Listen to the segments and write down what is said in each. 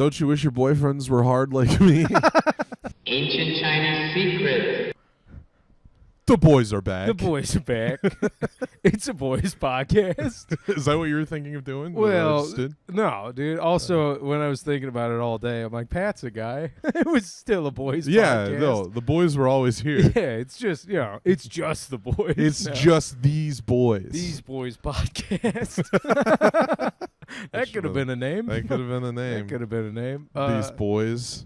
don't you wish your boyfriends were hard like me? Ancient Chinese secret. The boys are back. The boys are back. It's a boys podcast. Is that what you were thinking of doing? Well, no, dude. Also, when I was thinking about it all day, I'm like, Pat's a guy. It was still a boys podcast. Yeah, no, the boys were always here. Yeah, it's just, it's just the boys. It's now. just these boys. These boys podcast. That could have been a name. That could have been a name. That could have been a name. These boys.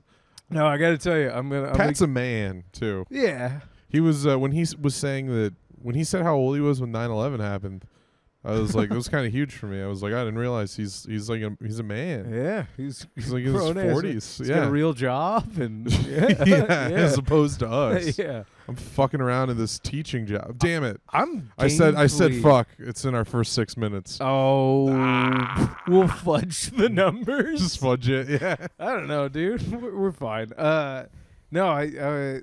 No, I got to tell you, Pat's a man too. Yeah. He was when he was saying that when he said how old he was when 9/11 happened. I was like, it was kind of huge for me. I was like, I didn't realize he's a man. Yeah, he's like in his 40s. He's got a real job and yeah, as opposed to us. Yeah, I'm fucking around in this teaching job. Damn it! I said fuck. It's in our first 6 minutes. Oh, we'll fudge the numbers. Just fudge it. Yeah. I don't know, dude. We're fine. No,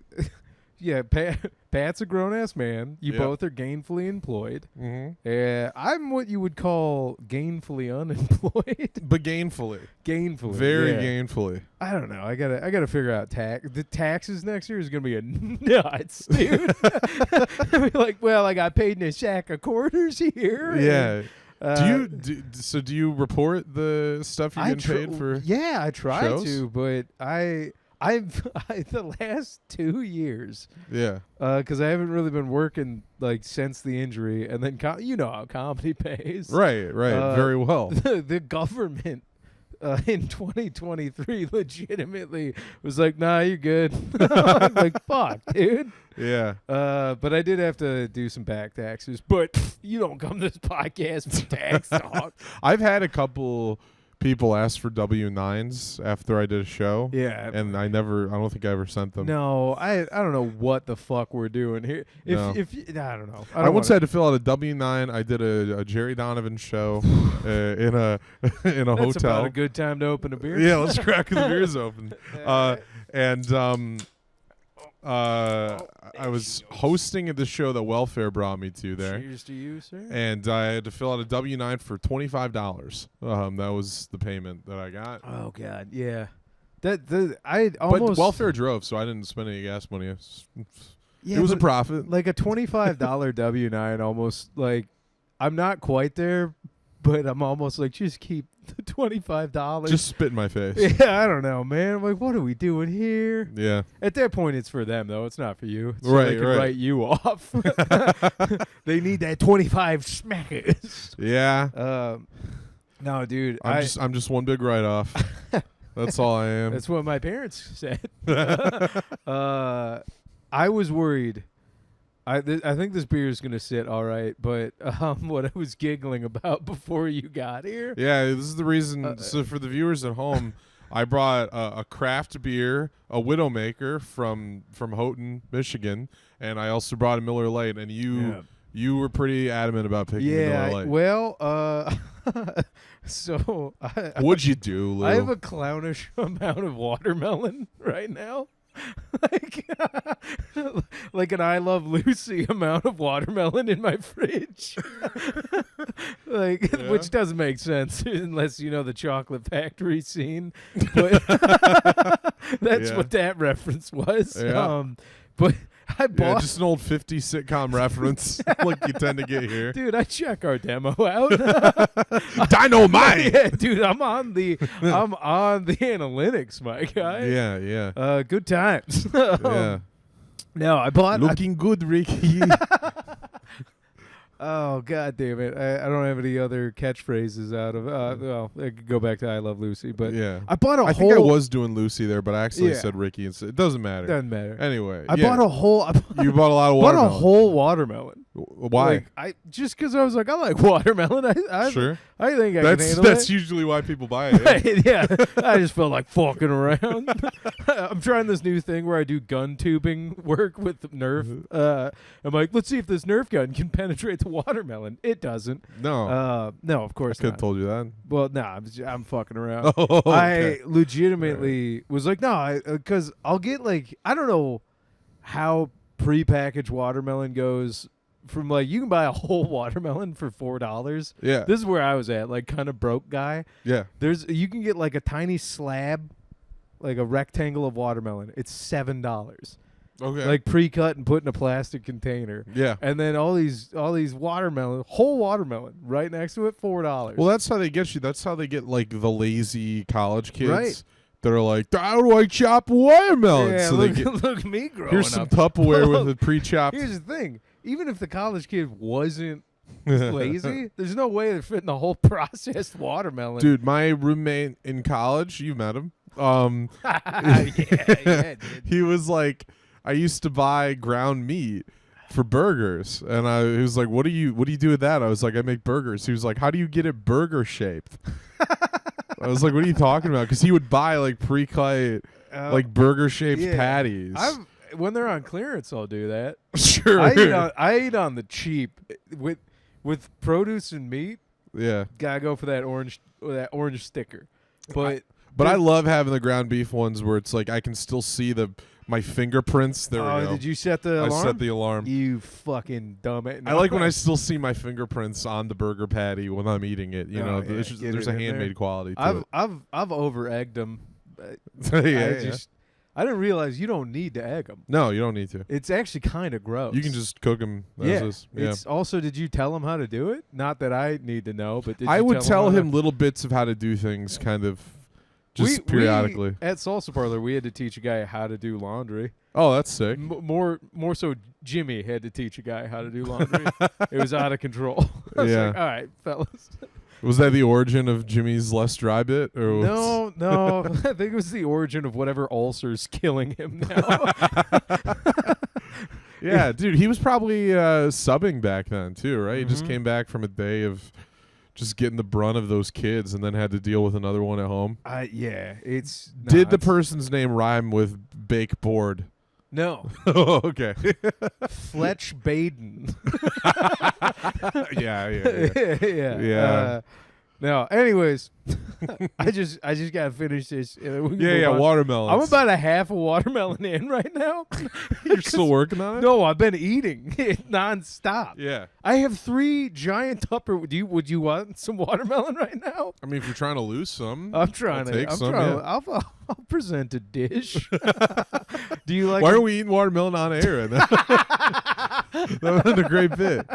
yeah, Pat's a grown-ass man. You both are gainfully employed. Mm-hmm. I'm what you would call gainfully unemployed. But gainfully. Gainfully. Very gainfully. I don't know. I gotta figure out the taxes next year is gonna be a nuts, dude. I got paid in a sack of quarters here. Yeah. Do you report the stuff you're getting paid for? Yeah, I try shows? to, but I've the last 2 years. Yeah. Because I haven't really been working since the injury, and then you know how comedy pays. Right. Very well. The government in 2023 legitimately was like, "Nah, you're good." I'm like, fuck, dude. Yeah. But I did have to do some back taxes. But you don't come to this podcast for tax talk. I've had a couple people ask for W-9s after I did a show. Yeah. And I don't think I ever sent them. No, I don't know what the fuck we're doing here. I don't know. I once had to fill out a W-9. I did a Jerry Donovan show in a hotel. That's about a good time to open a beer. Yeah, let's crack the beers open. I was hosting at the show that Welfare brought me to there. Cheers to you, sir. And I had to fill out a W-9 for $25. That was the payment that I got. Oh God, yeah. I almost. But Welfare drove, so I didn't spend any gas money. It Yeah, was a profit. Like a $25 W-9, almost I'm not quite there, but I'm almost just keep the $25. Just spit in my face. Yeah, I don't know, man. I'm like, what are we doing here? Yeah. At that point, it's for them, though. It's not for you. It's right, so they can right. write you off. They need that 25 smackers. Yeah. No, dude. I'm just one big write-off. That's all I am. That's what my parents said. I was worried. I think this beer is going to sit all right, but what I was giggling about before you got here. Yeah, this is the reason. So for the viewers at home, I brought a craft beer, a Widowmaker from Houghton, Michigan, and I also brought a Miller Lite, and you were pretty adamant about picking the Miller Lite. Well, so what'd you do, Lou? I have a clownish amount of watermelon right now. like an I Love Lucy amount of watermelon in my fridge. Which doesn't make sense unless you know the Chocolate Factory scene. But that's what that reference was. Yeah. But I bought just an old 50s sitcom reference like you tend to get here. Dude, I check our demo out. Dynamite. Yeah, dude, I'm on the analytics, my guy. Yeah. Good times. Yeah. No, I bought looking good, Ricky. Oh, God damn it. I don't have any other catchphrases out of well, I could go back to I Love Lucy, but yeah. I bought a whole... I think I was doing Lucy there, but I actually said Ricky. It doesn't matter. Doesn't matter. Anyway. I bought a whole... You bought a lot of watermelon. Bought a whole watermelon. Why? Just because I was like, I like watermelon. Sure. I think I can handle That's it. usually why people buy it. Right, yeah. I just felt like fucking around. I'm trying this new thing where I do gun tubing work with Nerf. I'm like, let's see if this Nerf gun can penetrate the watermelon. It doesn't. No. No, of course I could not. have told you that. Well, no, I'm fucking around. Oh, okay. I legitimately was like, no, because I'll get I don't know how prepackaged watermelon goes from like you can buy a whole watermelon for $4. Yeah. This is where I was at, like kind of broke guy. Yeah. You can get like a tiny slab, like a rectangle of watermelon. It's $7. Okay. Like pre-cut and put in a plastic container. Yeah. And then all these watermelon, whole watermelon, right next to it, $4. Well, that's how they get you. That's how they get like the lazy college kids Right. that are like, how do I chop watermelon? Yeah, So look, they get, look at me growing here's some up. Tupperware with a pre-chopped. Here's the thing. Even if the college kid wasn't lazy, there's no way they're fitting the whole processed watermelon. Dude, my roommate in college, you met him. yeah, dude. He was like, I used to buy ground meat for burgers, and he was like, what do you do with that? I was like, I make burgers. He was like, how do you get it burger shaped? I was like, what are you talking about? Because he would buy like pre-cut like burger shaped patties. When they're on clearance, I'll do that. Sure. I eat on the cheap with produce and meat. Yeah. Gotta go for that orange sticker. But I love having the ground beef ones where it's like I can still see my fingerprints. There we go. Did you set the alarm? I set the alarm. You fucking dumbass. I like when I still see my fingerprints on the burger patty when I'm eating it. You know, there's a handmade quality to it. I've over-egged them. Yeah. I didn't realize you don't need to egg them. No, you don't need to. It's actually kind of gross. You can just cook them as is. Yeah. It's also, did you tell him how to do it? Not that I need to know, but I would tell him little bits of how to do things, kind of, just periodically. At Salsa Parlor, we had to teach a guy how to do laundry. Oh, that's sick. More so, Jimmy had to teach a guy how to do laundry. It was out of control. I was Yeah. like, all right, fellas. Was that the origin of Jimmy's less dry bit? Or No. I think it was the origin of whatever ulcer's killing him now. Yeah, dude, he was probably subbing back then too, right? He just came back from a day of just getting the brunt of those kids and then had to deal with another one at home. Yeah, it's Did the person's name rhyme with bake board? No. Oh, okay. Fletch Baden. Yeah. Yeah. No, anyways, I just gotta finish this. Watermelons. I'm about a half a watermelon in right now. You're still working on it? No, I've been eating it nonstop. Yeah. I have 3 giant Tupper. Would you want some watermelon right now? I mean, if you're trying to lose some, I'm trying to. take I'm some, trying. yeah. I'll present a dish. Do you like? Why are we eating watermelon on air? That was a great bit.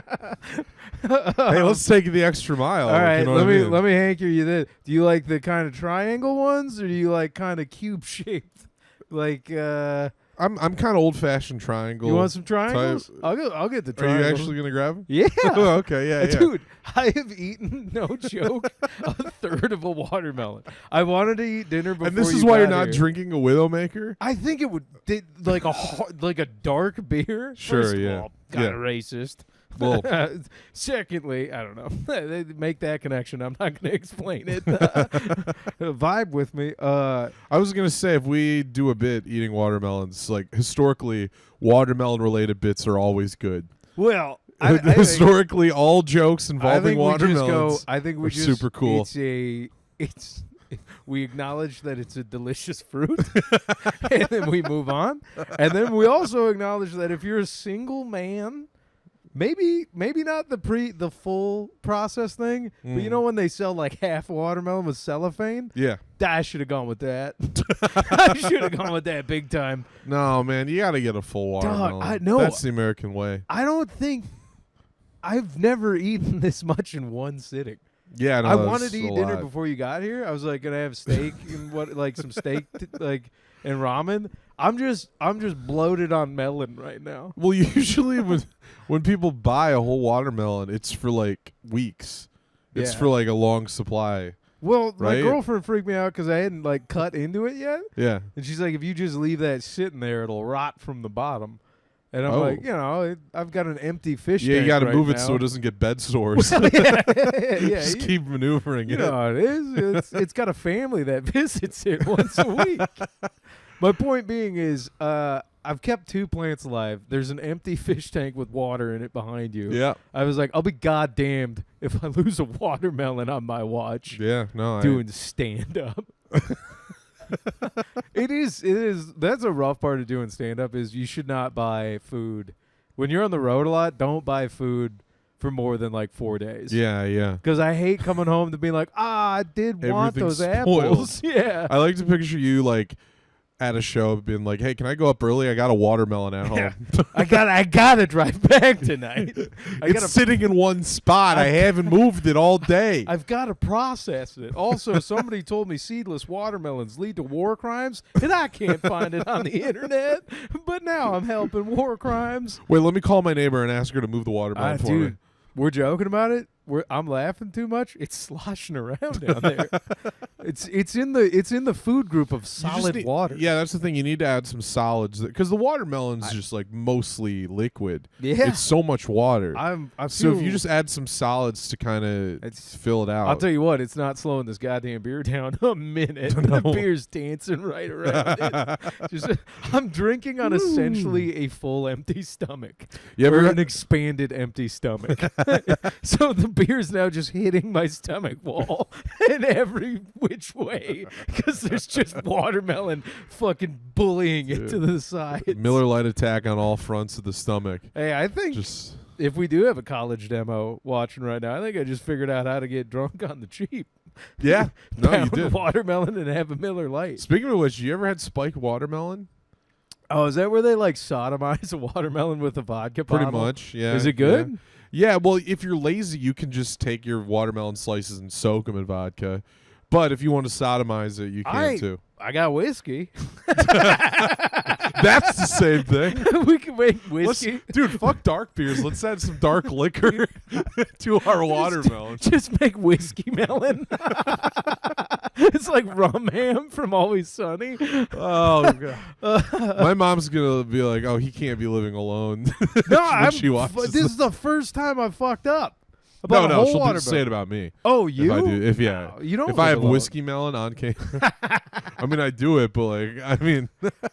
Hey, let's take the extra mile. All right, you know what I mean? let me hanker you this. Do you like the kind of triangle ones, or do you like kind of cube shaped? Like, I'm kind of old fashioned triangle. you want some triangles? I'll get the Are triangles. you actually gonna grab them? Yeah. Okay. Yeah. Dude, I have eaten, no joke, a third of a watermelon. I wanted to eat dinner before. And this is you why you're got not here. drinking a Widowmaker. I think it would like a dark beer. Sure, First of yeah. all, kind Yeah. of racist. Well, Secondly, I don't know. They make that connection. I'm not going to explain it. Vibe with me. I was gonna say if we do a bit eating watermelons, like historically, watermelon-related bits are always good. Well, I Historically, all jokes I involving think we just watermelons. go. I think we are just super cool. It's we acknowledge that it's a delicious fruit, and then we move on. And then we also acknowledge that if you're a single man. Maybe not the full process thing, but you know when they sell like half a watermelon with cellophane? Yeah. I should have gone with that. I should have gone with that big time. No, man, you got to get a full watermelon. I know. That's the American way. I don't think I've never eaten this much in one sitting. Yeah, no, I that's wanted to eat a dinner lot. before you got here. I was like gonna have steak and some steak and ramen. I'm just bloated on melon right now. Well, usually when people buy a whole watermelon, it's for like weeks. It's Yeah. for like a long supply. Well, my Right? girlfriend freaked me out because I hadn't like cut into it yet, Yeah. and she's like, "If you just leave that sitting there, it'll rot from the bottom." And I'm Oh. like, I've got an empty fish Yeah, you tank got to right move it now. so it doesn't get bed sores. yeah, Just keep maneuvering you it. know how it is. It's got a family that visits it once a week. My point being is, I've kept 2 plants alive. There's an empty fish tank with water in it behind you. Yeah. I was like, I'll be goddamned if I lose a watermelon on my watch Yeah. No. doing stand up. It is. That's a rough part of doing stand up is you should not buy food when you're on the road a lot, don't buy food for more than like 4 days. Yeah, yeah. Because I hate coming home to be like, I did want Everything's those apples. spoiled. Yeah. I like to picture you like at a show being like, hey, can I go up early? I got a watermelon at home. I gotta drive back tonight. It's sitting in one spot. I haven't moved it all day. I've got to process it. Also, somebody told me seedless watermelons lead to war crimes, and I can't find it on the internet. But now I'm helping war crimes. Wait, let me call my neighbor and ask her to move the watermelon for me. We're joking about it. I'm laughing too much. It's sloshing around down there. It's in the food group of solid water. Yeah, that's the thing. You need to add some solids because the watermelon's just like mostly liquid. Yeah, it's so much water. So if you just add some solids to kind of fill it out, I'll tell you what, it's not slowing this goddamn beer down a minute. No. The beer's dancing right around it. I'm drinking on essentially a full empty stomach. Or an expanded empty stomach. So the beer's now just hitting my stomach wall in every which way because there's just watermelon fucking bullying it to the side. Miller Lite attack on all fronts of the stomach. Hey, I think if we do have a college demo watching right now, I think I just figured out how to get drunk on the cheap. Yeah, no, you did. Watermelon and have a Miller Lite. Speaking of which, you ever had spiked watermelon? Oh, is that where they like sodomize a watermelon with a vodka bottle? Pretty much, yeah. Is it good? Yeah, well, if you're lazy, you can just take your watermelon slices and soak them in vodka. But if you want to sodomize it, you can too. I got whiskey. That's the same thing. We can make whiskey. Dude, fuck dark beers. Let's add some dark liquor to our watermelon. Just make whiskey melon. It's like rum ham from Always Sunny. Oh, God. My mom's going to be like, oh, he can't be living alone. No, this is the first time I fucked up. No, she'll say it about me. Oh, you? If I do, you don't. If I have whiskey melon on camera, I mean, I do it, but like, I mean,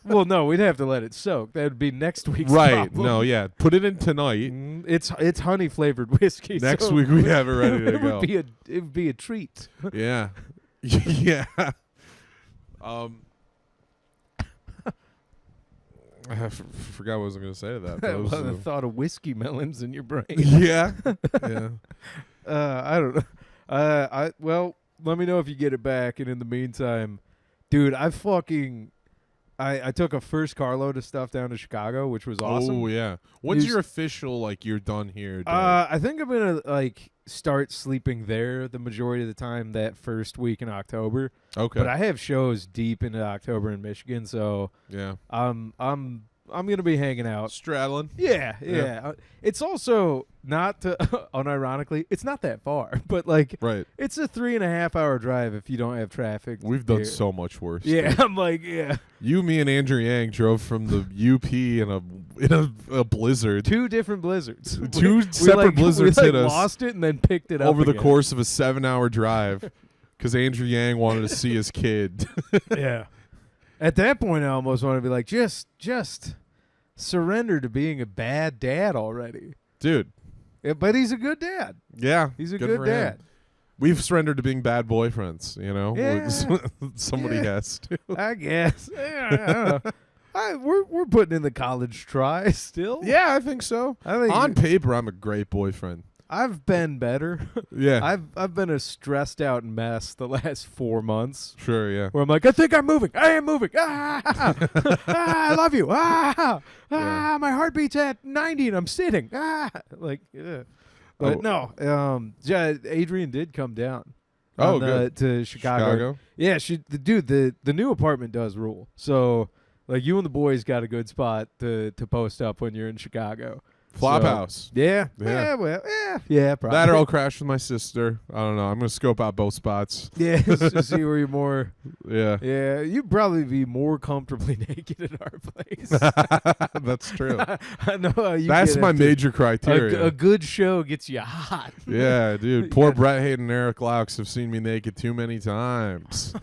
well, no, we'd have to let it soak. That would be next week's right? problem. No, yeah, put it in tonight. It's honey flavored whiskey. Next week we have it ready to go. It would be a treat. Yeah, yeah. I forgot what I was going to say to that. But the thought of whiskey melons in your brain. Yeah, yeah. I don't know. Well, let me know if you get it back. And in the meantime, dude, I took a first carload of stuff down to Chicago, which was awesome. Oh yeah. When's your official like you're done here day? I think I'm gonna like start sleeping there the majority of the time that first week in October. Okay. But I have shows deep into October in Michigan, so yeah. I'm gonna be hanging out. Straddling. Yeah. It's also not to unironically, it's not that far, but like it's a 3.5 hour drive if you don't have traffic. We've done so much worse. Yeah, dude. I'm like, yeah. You, me, and Andrew Yang drove from the UP in a blizzard. 2 different blizzards. Two separate blizzards hit us. Lost it and then picked it up over the again. course of a 7-hour drive because Andrew Yang wanted to see his kid. Yeah. At that point, I almost want to be like, just surrender to being a bad dad already. Dude. Yeah, but he's a good dad. Yeah. He's a good dad. We've surrendered to being bad boyfriends, you know? Yeah. Somebody has to. I guess. Yeah, we're putting in the college try still. Yeah, I think so. I think on paper, I'm a great boyfriend. I've been better. Yeah. I've been a stressed out mess the last 4 months. Sure, yeah. Where I'm like, I think I'm moving. I am moving. I love you. My heartbeat's at 90 and I'm sitting. Like, yeah. But no, Adrian did come down. Good. To Chicago. Yeah, the new apartment does rule. So, like, you and the boys got a good spot to post up when you're in Chicago. Flophouse. Yeah, probably. That or I'll crash with my sister. I don't know. I'm going to scope out both spots. Yeah, to see where you're more. Yeah. Yeah, you'd probably be more comfortably naked at our place. That's true. I know how you That's my major criteria. A good show gets you hot. Yeah, dude. Poor Brett Hayden and Eric Laux have seen me naked too many times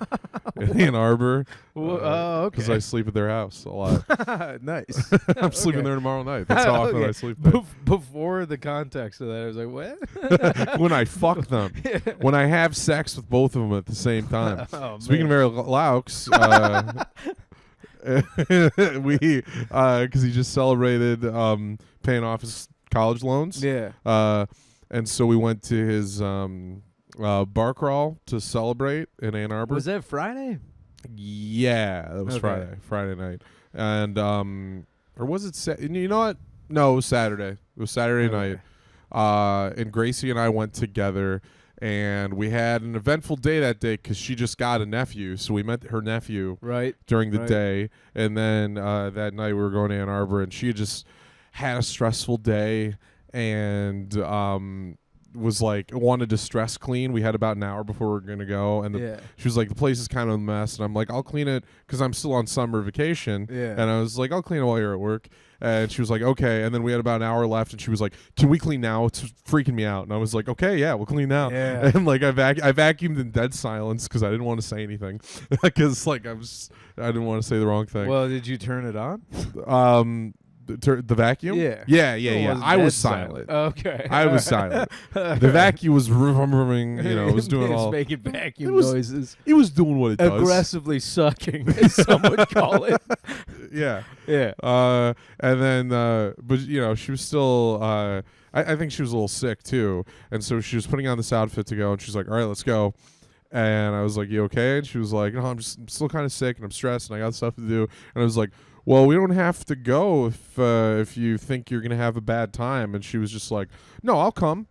in Ann Arbor. Okay. Because I sleep at their house a lot. Nice. I'm sleeping there tomorrow night. That's how often I sleep there. Before the context of that, I was like, what? When I fuck them. When I have sex with both of them at the same time. Speaking of Eric Laux, because he just celebrated paying off his college loans. Yeah. And so we went to his bar crawl to celebrate in Ann Arbor. Was that Friday? Yeah, that was Okay. Friday night. And or was it you know what? No, it was Saturday. It was Saturday night. And Gracie and I went together, and we had an eventful day that day because she just got a nephew. So we met her nephew during the day, and then that night we were going to Ann Arbor, and she had just had a stressful day, and was like wanted to stress clean. We had about an hour before we were gonna go, and she was like, the place is kind of a mess, and I'm like, I'll clean it because I'm still on summer vacation. And I was like, I'll clean it while you're at work. And she was like, okay. And then we had about an hour left, and she was like, can we clean now? It's freaking me out. And I was like, okay, yeah, we'll clean now. And like I vacuumed in dead silence because I didn't want to say anything because like I didn't want to say the wrong thing. Well, did you turn it on? The vacuum? Yeah. I was silent. Okay. I was silent. The vacuum was rumming, it was doing all. making vacuum noises. It was doing what it does. Aggressively sucking, as some would call it. Yeah. Yeah. And then, but she was still. I think she was a little sick too, and so she was putting on this outfit to go, and she's like, "All right, let's go." And I was like, "You okay?" And she was like, "No, I'm still kind of sick, and I'm stressed, and I got stuff to do." And I was like, well, we don't have to go if you think you're going to have a bad time. And she was just like, no, I'll come,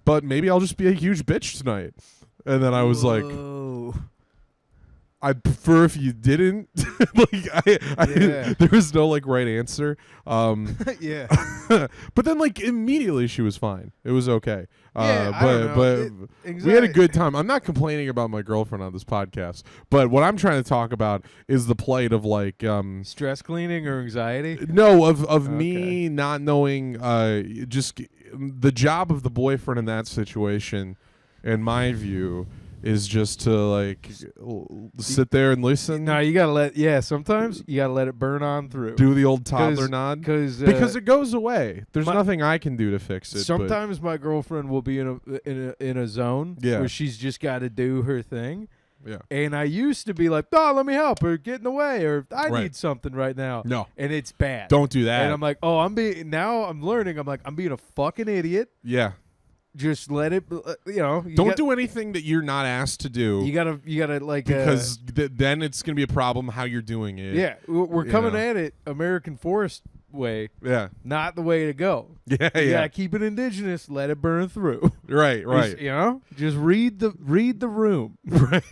but maybe I'll just be a huge bitch tonight. And then I was like, I'd prefer if you didn't. There was no like right answer. Yeah. But then like immediately she was fine. It was okay. But we had a good time. I'm not complaining about my girlfriend on this podcast, but what I'm trying to talk about is the plight of like stress cleaning or anxiety. No, of me not knowing just the job of the boyfriend in that situation, in my view, is just to like sit there and listen. No, you gotta sometimes you gotta let it burn on through. Do the old toddler nod because it goes away. There's nothing I can do to fix it. Sometimes my girlfriend will be in a zone where she's just got to do her thing. Yeah. And I used to be like, oh, let me help, or get in the way, or I need something right now. No. And it's bad. Don't do that. And I'm like, I'm learning. I'm like, I'm being a fucking idiot. Yeah. Just let it, Don't do anything that you're not asked to do. You gotta like because then it's gonna be a problem how you're doing it. Yeah, we're coming at it American Forest way. Yeah, not the way to go. Yeah, you gotta keep it indigenous. Let it burn through. Right. Just read the room. Right.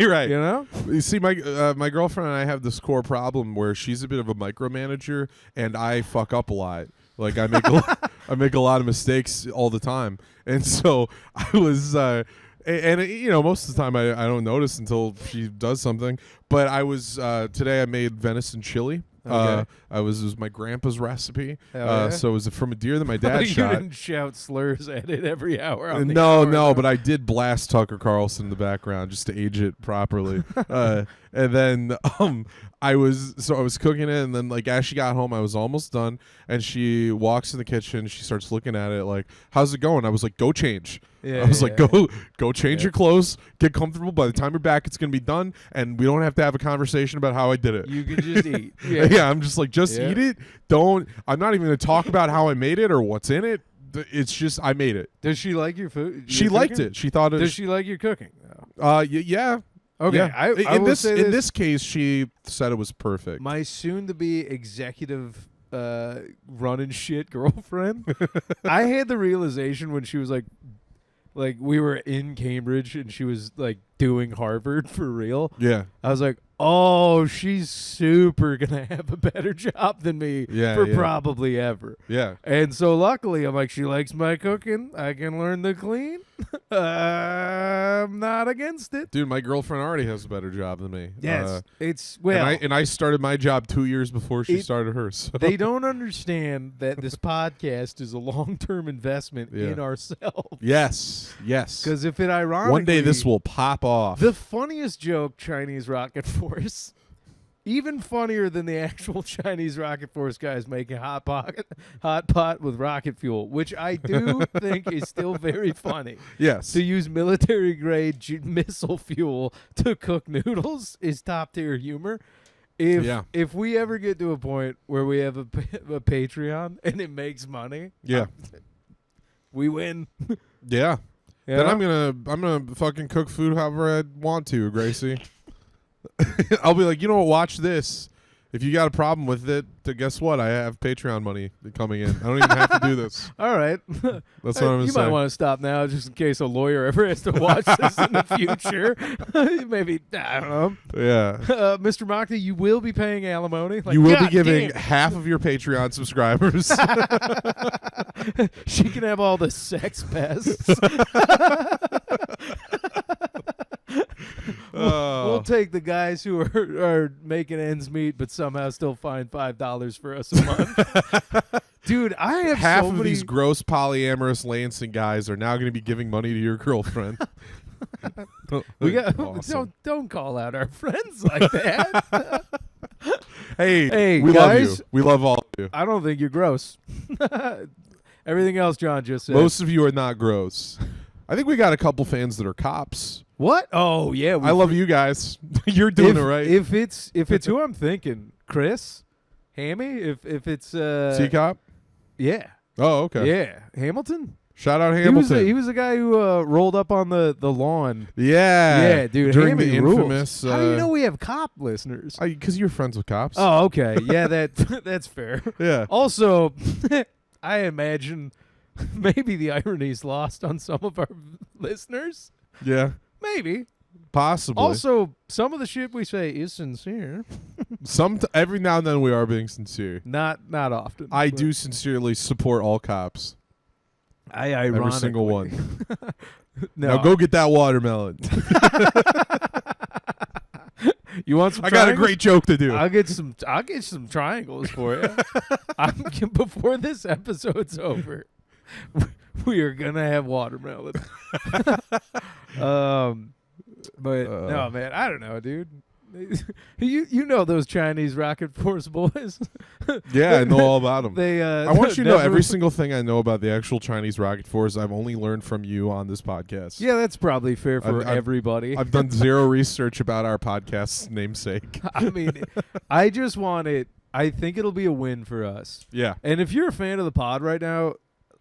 You see, my girlfriend and I have this core problem where she's a bit of a micromanager, and I fuck up a lot. Like I make a lot of mistakes all the time, and so I was, and most of the time I don't notice until she does something. But I was today I made venison chili. Okay. It was my grandpa's recipe. Yeah. So it was from a deer that my dad shot. You didn't shout slurs at it every hour. No, but I did blast Tucker Carlson in the background just to age it properly. And then I was cooking it, and then like as she got home, I was almost done, and she walks in the kitchen. She starts looking at it like, "How's it going?" I was like, "Go change." I was like, "Go change your clothes, get comfortable. By the time you're back, it's gonna be done, and we don't have to have a conversation about how I did it. You can just eat." Yeah, I'm just like, just eat it. I'm not even gonna talk about how I made it or what's in it. It's just I made it. Does she like your food? She liked it. She thought it. Does she like your cooking? Yeah. Okay. Yeah. In this case, she said it was perfect. My soon-to-be executive running shit girlfriend. I had the realization when she was like we were in Cambridge and she was like doing Harvard for real. Yeah. I was like, oh, she's super gonna have a better job than me probably ever. Yeah. And so luckily, I'm like, she likes my cooking. I can learn to clean. I'm not against it. Dude, my girlfriend already has a better job than me. Yes. And I started my job 2 years before she started hers. So. They don't understand that this podcast is a long-term investment in ourselves. Yes. Because if it ironically... One day this will pop off. The funniest joke, Chinese Rocket Force, even funnier than the actual Chinese Rocket Force guys making hot pot with rocket fuel, which I do think is still very funny. Yes. To use military-grade missile fuel to cook noodles is top-tier humor. If we ever get to a point where we have a Patreon and it makes money, we win. Yeah. Then I'm gonna fucking cook food however I want to, Gracie. I'll be like, you know what? Watch this. If you got a problem with it, then guess what? I have Patreon money coming in. I don't even have to do this. All right. That's what I'm gonna You say. might want to stop now, just in case a lawyer ever has to watch this in the future. Maybe, I don't know. Yeah. Mr. Mockney, you will be paying alimony. Like, You will God be giving damn. half of your Patreon subscribers. She can have all the sex pests. We'll take the guys who are making ends meet, but somehow still find $5 for us a month. Dude, I have half so of many... these gross polyamorous Lansing guys are now going to be giving money to your girlfriend. We got Awesome. don't call out our friends like that. Hey, guys, we love you. We love all of you. I don't think you're gross. Everything else John just said. Most of you are not gross. I think we got a couple fans that are cops. What? Oh yeah, I love you guys. You're doing it right. If it's who I'm thinking, Chris, Hammy. If it's C-Cop? yeah, Oh, okay. yeah, Hamilton. Shout out Hamilton. He was the guy who rolled up on the lawn. Yeah, dude. During Hammy the rules. infamous. How do you know we have cop listeners? Because you're friends with cops. Oh, okay. Yeah, that's fair. Yeah. Also, I imagine maybe the irony's lost on some of our listeners. Yeah. Maybe. Possibly. Also, some of the shit we say is sincere. Every now and then we are being sincere. Not often. I but do sincerely support all cops. I ironically. Every single one. No. Now go get that watermelon. You want some I got a triangles? great joke to do. I'll get some triangles for you. Before this episode's over, we are gonna have watermelon. But no, man, I don't know, dude. You know those Chinese rocket force boys? Yeah, I know all about them. They I want you to know every single thing I know about the actual Chinese rocket force. I've only learned from you on this podcast. Yeah, that's probably fair for everybody. I've done zero research about our podcast's namesake. I mean, I just want it. I think it'll be a win for us. Yeah. And if you're a fan of the pod right now,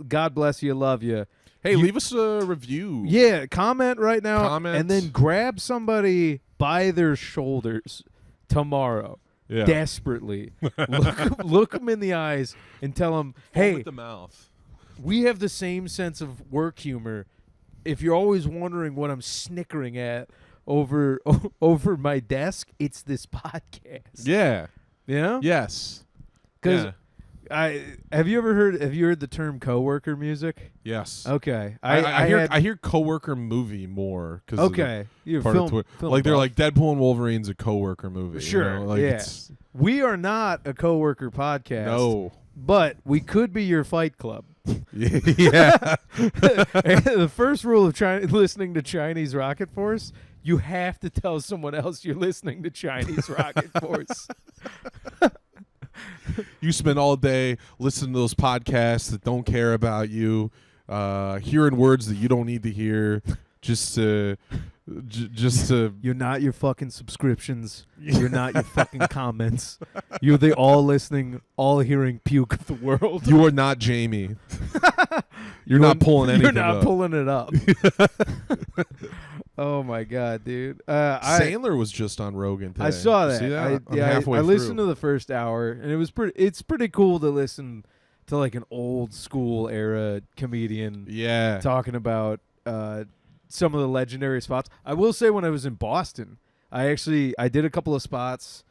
God bless you, love you. Hey, leave us a review. Yeah, comment right now. Comment. And then grab somebody by their shoulders tomorrow. Yeah. Desperately. look them in the eyes and tell them, hey, with the mouth. we have the same sense of work humor. If you're always wondering what I'm snickering at over my desk, it's this podcast. Yeah. Yeah? Yes. Because Yeah. have you heard the term coworker music? Yes. Okay. I hear coworker movie more because You're part of Twitter. Like they're buff. like Deadpool and Wolverine's a coworker movie. Sure. You know? Like yeah. it's, We are not a coworker podcast. no. But we could be your fight club. Yeah. The first rule of listening to Chinese Rocket Force, you have to tell someone else you're listening to Chinese Rocket Force. You spend all day listening to those podcasts that don't care about you, hearing words that you don't need to hear, just to You're not your fucking subscriptions. You're not your fucking comments. You're the all listening, all hearing puke of the world. You are not Jamie. You're not pulling anything You're not up. pulling it up. Oh my god, dude! Sandler was just on Rogan today. I saw that. See that? I'm I halfway listened through. to the first hour, and it was pretty. It's pretty cool to listen to like an old school era comedian Yeah. talking about some of the legendary spots. I will say, when I was in Boston, I did a couple of spots.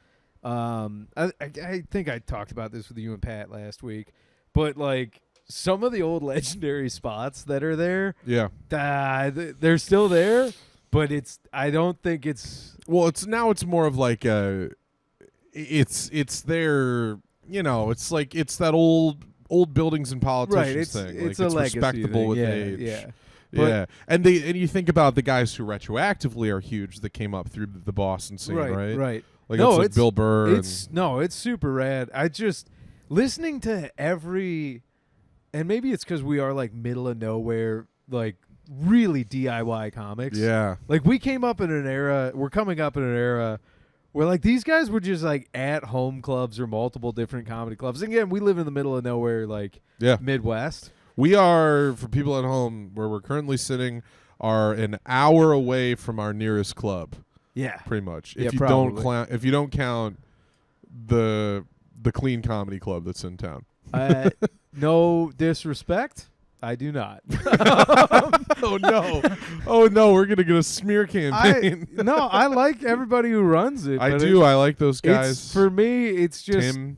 I think I talked about this with you and Pat last week, but like some of the old legendary spots that are there, Yeah. they're still there. But I don't think it's. Well, it's more of like it's their, it's like it's that old buildings and politicians thing. It's like a legacy respectable thing. with Yeah, age. yeah. Yeah, and you think about the guys who retroactively are huge that came up through the Boston scene, right? Right. Like No, it's like it's- Bill Burr. It's super rad. I just listening to and maybe it's because we are like middle of nowhere, like really DIY comics. Yeah. Like we're coming up in an era where like these guys were just like at home clubs or multiple different comedy clubs. And again, we live in the middle of nowhere, like Midwest. We are, for people at home where we're currently sitting, are an hour away from our nearest club. Yeah, pretty much. Yeah, if you don't count the clean comedy club that's in town. No disrespect, I do not. Oh no, we're gonna get a smear campaign. I like everybody who runs it. I do. I like those guys. For me, it's just Tim.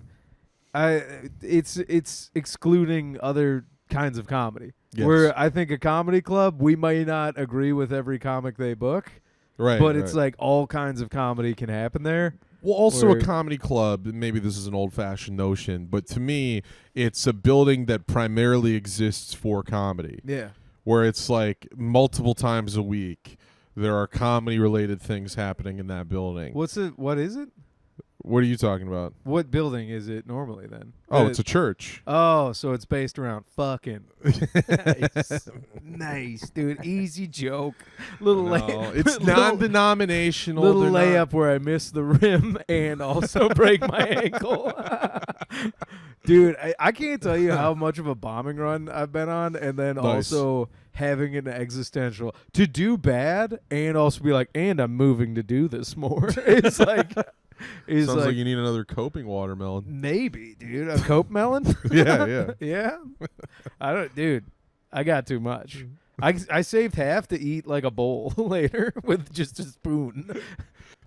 it's excluding other kinds of comedy. Yes. Where I think a comedy club, we might not agree with every comic they book. Right. But it's like all kinds of comedy can happen there. Well, also a comedy club, maybe this is an old-fashioned notion, but to me, it's a building that primarily exists for comedy. Yeah. Where it's like multiple times a week, there are comedy-related things happening in that building. What is it? What are you talking about? What building is it normally then? Oh, it's a church. Oh, so it's based around fucking. Nice, dude. Easy joke. It's non-denominational. Little layup where I miss the rim and also break my ankle. Dude, I can't tell you how much of a bombing run I've been on, and then also having an existential to do bad and also be like, and I'm moving to do this more. It's like... Sounds like you need another coping watermelon. Maybe, dude. A cope melon? Yeah. Yeah? Dude, I got too much. I saved half to eat like a bowl later with just a spoon.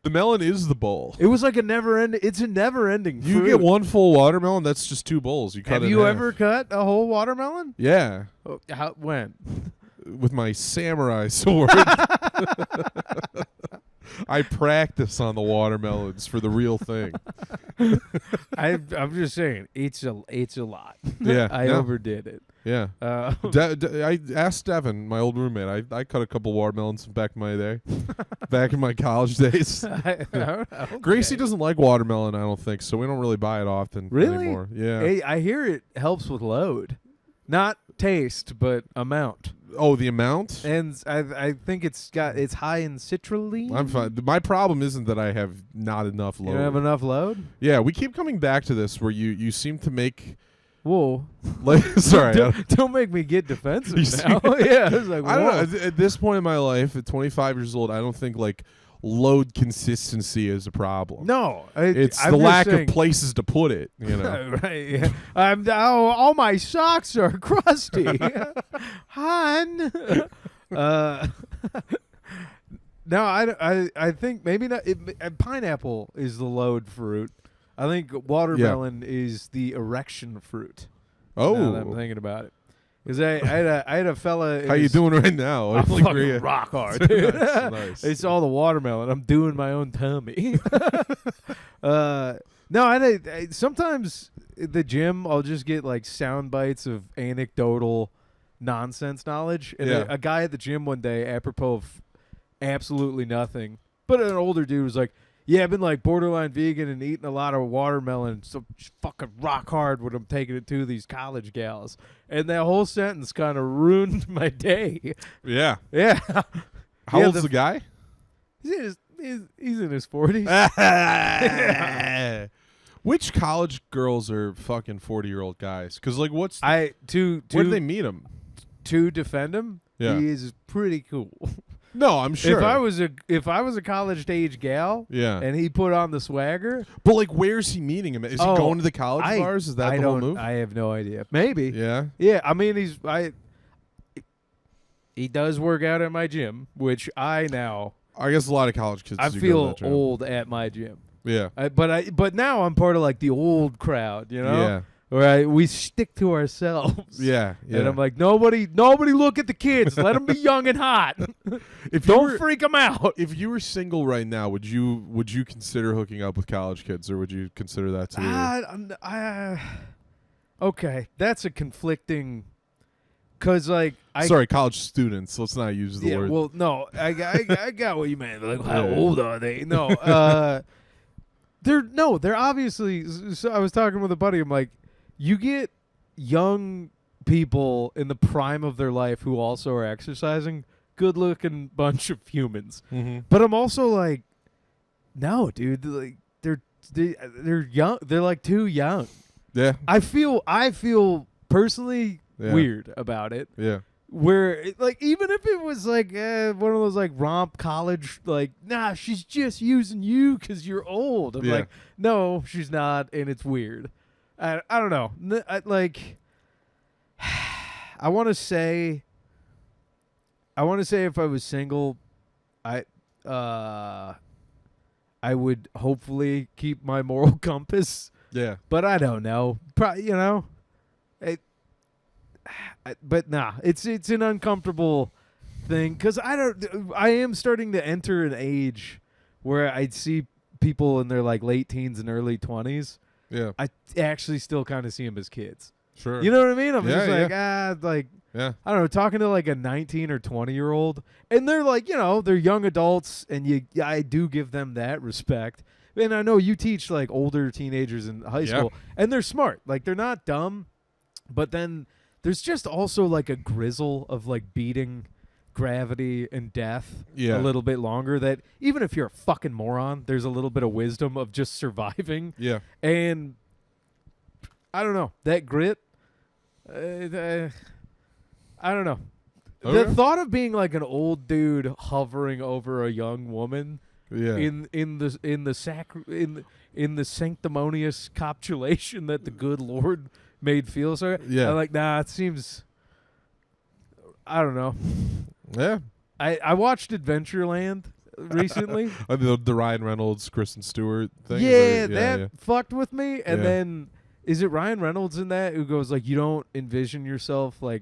The melon is the bowl. It was like it's a never-ending fruit. You get one full watermelon, that's just 2 bowls. You cut Have it in you half. ever cut a whole watermelon? Yeah. Oh, when? With my samurai sword. I practice on the watermelons for the real thing. I'm just saying, it's a lot. Yeah. I overdid it. Yeah. I asked Devin, my old roommate. I cut a couple watermelons back in my day, back in my college days. Okay. Gracie doesn't like watermelon, I don't think, so we don't really buy it often anymore. Yeah. Hey, I hear it helps with load. Not taste, but amount. Oh, the amount? And I think it's high in citrulline. I'm fine. My problem isn't that I have not enough load. You don't have enough load? Yeah, we keep coming back to this where you seem to make... Whoa. Sorry. Don't make me get defensive now. Yeah. It's like, I don't know. At this point in my life, at 25 years old, I don't think like load consistency is a problem. No. It's the lack of places to put it, you know. Right. Yeah. All my socks are crusty. Hon. No, I think maybe not. Pineapple is the load fruit. I think watermelon is the erection fruit. Oh, now that I'm thinking about it, because I had a fella. How you doing right now? I'm fucking rock hard, dude. Nice. It's all the watermelon. I'm doing my own tummy. No, I sometimes at the gym I'll just get like sound bites of anecdotal nonsense knowledge. And a guy at the gym one day, apropos of absolutely nothing, but an older dude was like, yeah, I've been like borderline vegan and eating a lot of watermelon. So fucking rock hard when I'm taking it to these college gals. And that whole sentence kind of ruined my day. Yeah. Yeah. How old's the guy? He's in his 40s. Yeah. Which college girls are fucking 40-year-old guys? Because like, where do they meet him? To defend him, yeah. He is pretty cool. No, I'm sure. If I was a college age gal, yeah, and he put on the swagger, but like, where's he meeting him? Is he going to the college bars? Is that the whole move? I have no idea. Maybe. Yeah. Yeah. I mean, he does work out at my gym, which I guess a lot of college kids. I feel old at my gym. Yeah. But now I'm part of like the old crowd, you know. Yeah. Right, we stick to ourselves. Yeah. And I'm like, nobody look at the kids. Let them be young and hot. Don't freak them out. If you were single right now, would you consider hooking up with college kids, or would you consider that too weird? Okay, that's a conflicting. Cause like sorry, college students. Let's not use the word. Well, no, I got what you meant. Like, how old are they? No, they're obviously. So I was talking with a buddy. I'm like, you get young people in the prime of their life who also are exercising, good-looking bunch of humans. Mm-hmm. But I'm also like, no, dude. Like they're young. They're like too young. Yeah. I feel personally weird about it. Yeah. Where like even if it was like one of those like romp college like nah, she's just using you because you're old. I'm like, no, she's not, and it's weird. I don't know. I want to say if I was single, I would hopefully keep my moral compass. Yeah. But I don't know. But nah, it's an uncomfortable thing because I am starting to enter an age where I'd see people in their like late teens and early 20s. Yeah. I actually still kind of see them as kids. Sure. You know what I mean? I'm just like, yeah. I don't know, talking to like a 19 or 20-year-old, and they're like, they're young adults, and I do give them that respect. And I know you teach like older teenagers in high school, and they're smart. Like they're not dumb, but then there's just also like a grizzle of like beating gravity and death a little bit longer, that even if you're a fucking moron, there's a little bit of wisdom of just surviving. Yeah. And I don't know, that grit, I don't know. Okay. The thought of being like an old dude hovering over a young woman in the sanctimonious copulation that the good Lord made feel so. Yeah. I'm like, nah, it seems, I don't know. Yeah. I watched Adventureland recently. The Ryan Reynolds, Kristen Stewart thing. That fucked with me. And then is it Ryan Reynolds in that who goes like, you don't envision yourself like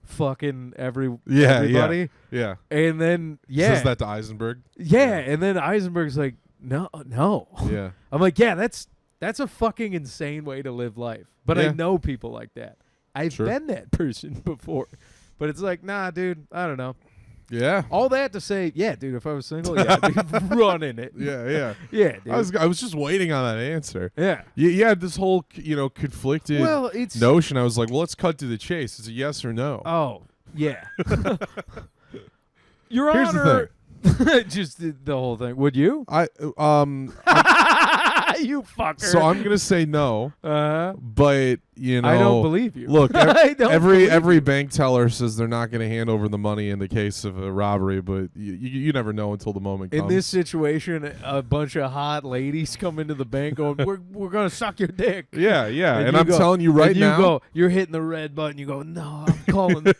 fucking everybody? Yeah. And then says that to Eisenberg. Yeah, and then Eisenberg's like, no. Yeah. I'm like, yeah, that's a fucking insane way to live life. But I know people like that. I've been that person before. But it's like, nah, dude, I don't know. Yeah. All that to say, yeah, dude, if I was single, dude, run in it. Yeah. Yeah, dude. I was just waiting on that answer. Yeah. You had this whole, conflicted notion. I was like, well, let's cut to the chase. It's a yes or no. Oh, yeah. Your Here's Honor. the thing. Just the whole thing. Would you? You fucker. So I'm gonna say no. But I don't believe you. Look, every bank teller says they're not gonna hand over the money in the case of a robbery, but you never know until the moment comes. In this situation, a bunch of hot ladies come into the bank going, "We're gonna suck your dick." Yeah. And I'm telling you right now, you're hitting the red button. You go, "No,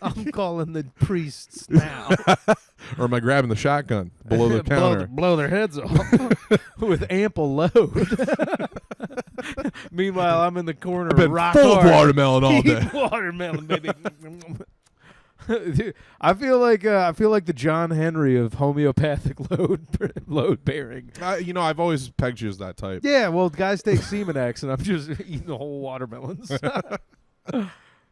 I'm calling the priests now." Or am I grabbing the shotgun below the counter? blow their heads off with ample load. Meanwhile, I'm in the corner, I've been rock full hard, of watermelon all day. Watermelon, baby. Dude, I feel like the John Henry of homeopathic load bearing. I've always pegged you as that type. Yeah, well, guys take Semenex, and I'm just eating the whole watermelons.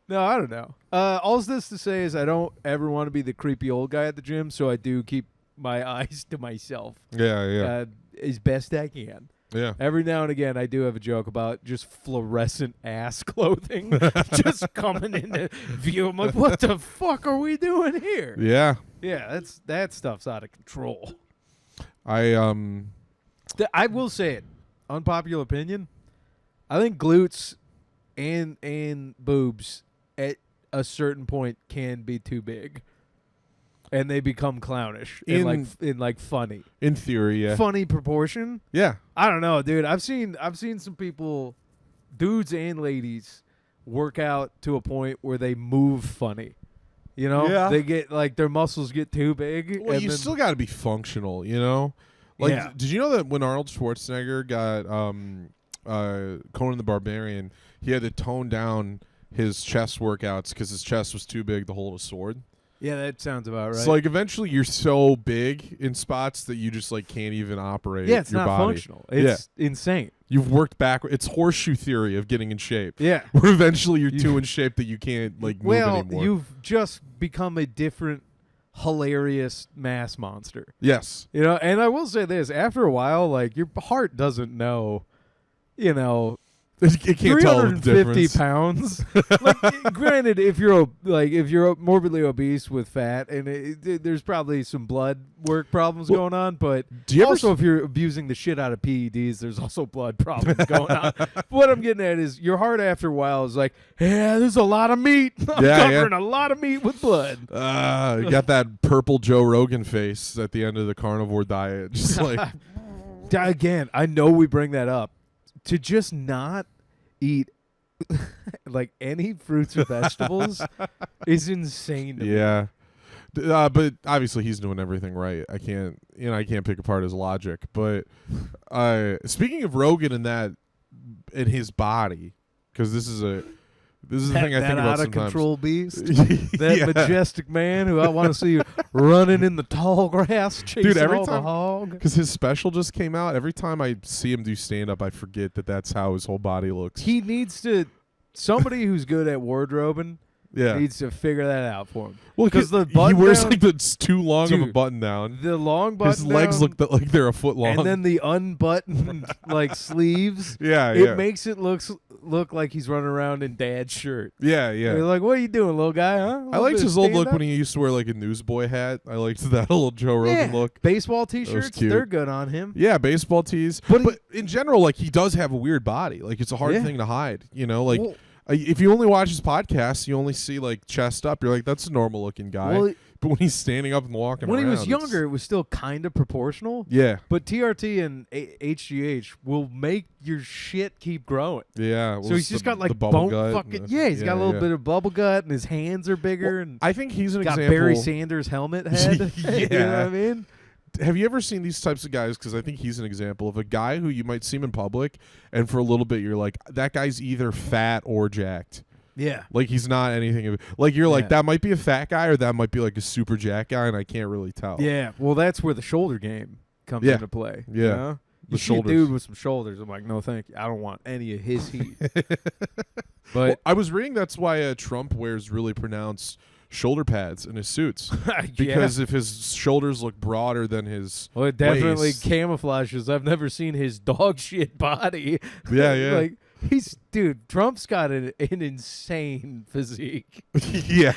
No, I don't know. All this to say is I don't ever want to be the creepy old guy at the gym, so I do keep my eyes to myself. Yeah. As best I can. Yeah. Every now and again, I do have a joke about just fluorescent ass clothing just coming into view. I'm like, what the fuck are we doing here? Yeah. Yeah, that stuff's out of control. I will say it. Unpopular opinion. I think glutes and boobs at a certain point can be too big, and they become clownish in funny. In theory, yeah. Funny proportion. Yeah. I don't know, dude. I've seen some people, dudes and ladies, work out to a point where they move funny. Yeah. They get like their muscles get too big. Well, you still got to be functional, Like, did you know that when Arnold Schwarzenegger got Conan the Barbarian, he had to tone down his chest workouts because his chest was too big to hold a sword? Yeah, that sounds about right. So, like, eventually you're so big in spots that you just, like, can't even operate your body. Yeah, it's not functional. It's insane. You've worked backward. It's horseshoe theory of getting in shape. Yeah. Where eventually you're too in shape that you can't, like, move anymore. Well, you've just become a different hilarious mass monster. Yes. And I will say this, after a while, like, your heart doesn't know, It can't tell the 350 difference. pounds. Like, granted, if you're morbidly obese with fat, and there's probably some blood work problems going on, but do you also if you're abusing the shit out of PEDs, there's also blood problems going on. What I'm getting at is your heart after a while is like, yeah, there's a lot of meat. I'm covering a lot of meat with blood. You got that purple Joe Rogan face at the end of the carnivore diet, just like. Again, I know we bring that up. To just not eat like any fruits or vegetables is insane to me. Yeah. But obviously he's doing everything right. I can't pick apart his logic. But speaking of Rogan and his body, because this is the thing I think about sometimes. That out of control beast, that majestic man who I want to see running in the tall grass chasing all the hog. Because his special just came out. Every time I see him do stand up, I forget that's how his whole body looks. He needs to. Somebody who's good at wardrobing. Yeah. Needs to figure that out for him. Well, because he wears like that's too long of a button down. The long button his legs look like they're a foot long, and then the unbuttoned like sleeves. Yeah, it makes it look like he's running around in dad's shirt. Yeah. You're like, what are you doing, little guy? Huh? I liked his old look when he used to wear like a newsboy hat. I liked that little Joe Rogan look. Baseball t-shirts, they're good on him. Yeah, baseball tees. But in general, like he does have a weird body. Like it's a hard thing to hide. You know, like. Well, if you only watch his podcast, you only see like chest up. You're like, that's a normal looking guy. Well, but when he's standing up and walking around, when he was younger, it was still kind of proportional. Yeah. But TRT and HGH will make your shit keep growing. Yeah. Well, so he's just got like bone fucking he's got a little bit of bubble gut and his hands are bigger. And I think he's an got example. Barry Sanders helmet head. Yeah. You know what I mean? Have you ever seen these types of guys? Because I think he's an example of a guy who you might see him in public, and for a little bit you're like, that guy's either fat or jacked. Yeah. Like he's not anything. Like you're like, that might be a fat guy or that might be like a super jack guy, and I can't really tell. Yeah. Well, that's where the shoulder game comes into play. Yeah. You know? The shoulders. See a dude with some shoulders. I'm like, no, thank you. I don't want any of his heat. But I was reading that's why Trump wears really pronounced shoulder pads in his suits because if his shoulders look broader than his it definitely waist. Camouflages. I've never seen his dog shit body. Yeah. Like Trump's got an insane physique. Yeah.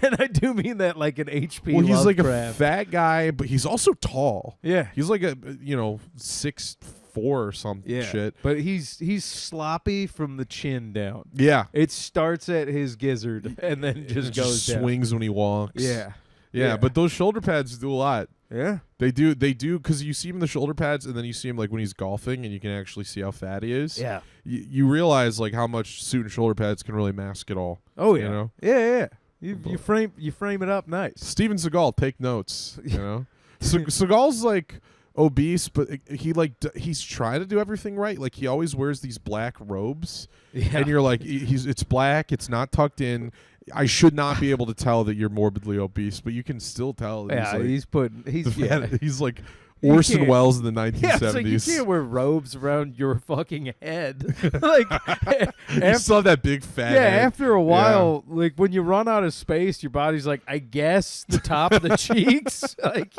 And I do mean that like an HP. Well, he's like a fat guy, but he's also tall. Yeah, he's like a 6'4" or some shit. But he's sloppy from the chin down. Yeah, it starts at his gizzard and then just goes down. Swings when he walks. Yeah. But those shoulder pads do a lot. Yeah, they do because you see him in the shoulder pads, and then you see him like when he's golfing, and you can actually see how fat he is. Yeah, you realize like how much suit and shoulder pads can really mask it all. Oh yeah, you know? Yeah. You frame it up nice. Steven Seagal, take notes. You know, Seagal's like obese, but he's trying to do everything right. Like he always wears these black robes, and you're like, it's black, it's not tucked in. I should not be able to tell that you're morbidly obese, but you can still tell. That he's like Orson Welles in the 1970s. Yeah, it's like you can't wear robes around your fucking head. Like you still have that big fat head. After a while, like when you run out of space, your body's like, I guess the top of the cheeks. Like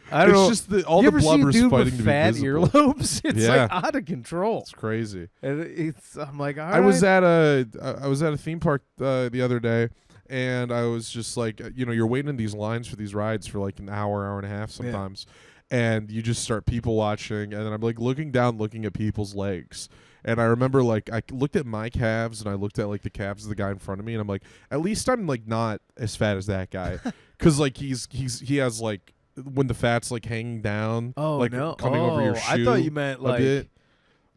I don't know. It's just all the blubber's fighting to be fat visible. Earlobes. It's like out of control. It's crazy. And I'm like, all right. I was at a theme park the other day, and I was just like, you're waiting in these lines for these rides for like an hour and a half sometimes, and you just start people watching, and then I'm like looking at people's legs. And I remember, like, I looked at my calves, and I looked at, like, the calves of the guy in front of me, and I'm like, at least I'm, like, not as fat as that guy. Because, like, he has, like, when the fat's like hanging down, coming over your shoe. I thought you meant like,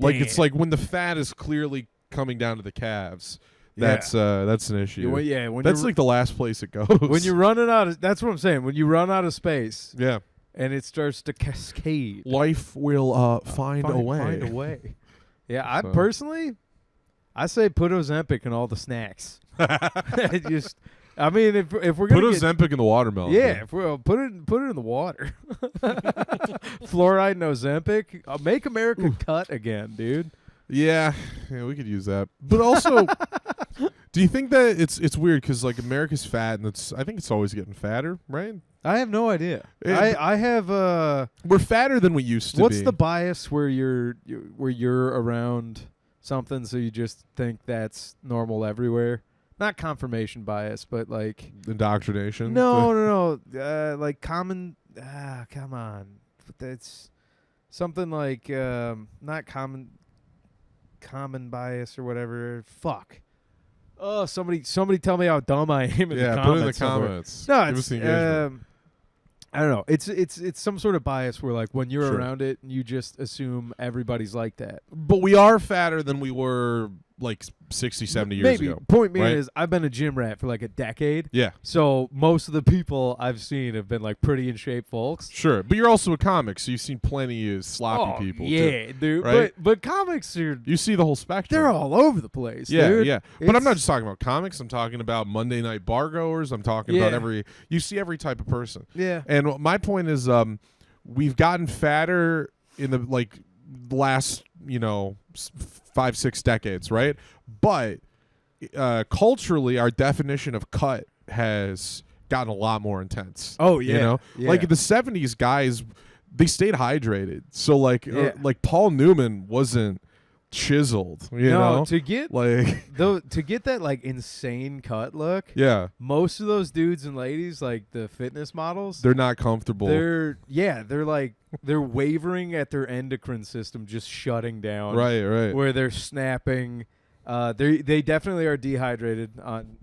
like it's like when the fat is clearly coming down to the calves. That's an issue. When that's like the last place it goes. When you're running out of, that's what I'm saying. When you run out of space, and it starts to cascade, life will find a way. Find a way. Yeah, I personally, I say put Ozempic in all the snacks. I mean, if we're gonna put Ozempic in the watermelon, if we're put it in the water, fluoride and Ozempic, make America cut again, dude. Yeah, we could use that. But also, do you think that it's weird because like America's fat and I think it's always getting fatter, right? I have no idea. I have we're fatter than we used to be. What's the bias where you're around something, so you just think that's normal everywhere. Not confirmation bias, but like Indoctrination. no, like common. Come on, but that's something like not common bias or whatever. Fuck. Oh, somebody tell me how dumb I am in the comments. Put it in the somewhere. comments. No, Give it's us the engagement. I don't know. It's some sort of bias where like when you're Sure. around it, you just assume everybody's like that. But we are fatter than we were like 60, 70 years Maybe. ago. Point being right? is I've been a gym rat for like a decade. Yeah. So most of the people I've seen have been like pretty in shape folks. Sure. But you're also a comic, so you've seen plenty of sloppy people. Yeah, too, dude. right? But comics are You see the whole spectrum. they're all over the place. Yeah, dude. yeah. But I'm It's- not just talking about comics. I'm talking about Monday night bar goers. I'm talking about you see every type of person. Yeah. And my point is, we've gotten fatter in the last 5-6 decades, right? But culturally, our definition of cut has gotten a lot more intense. Oh yeah. You know, Yeah. like in the '70s, guys they stayed hydrated. So like Paul Newman wasn't chiseled. You know, to get like to get that like insane cut look. yeah, Most of those dudes and ladies, like the fitness models, they're not comfortable. they're wavering at their endocrine system just shutting down. right. Where they're snapping. They definitely are dehydrated on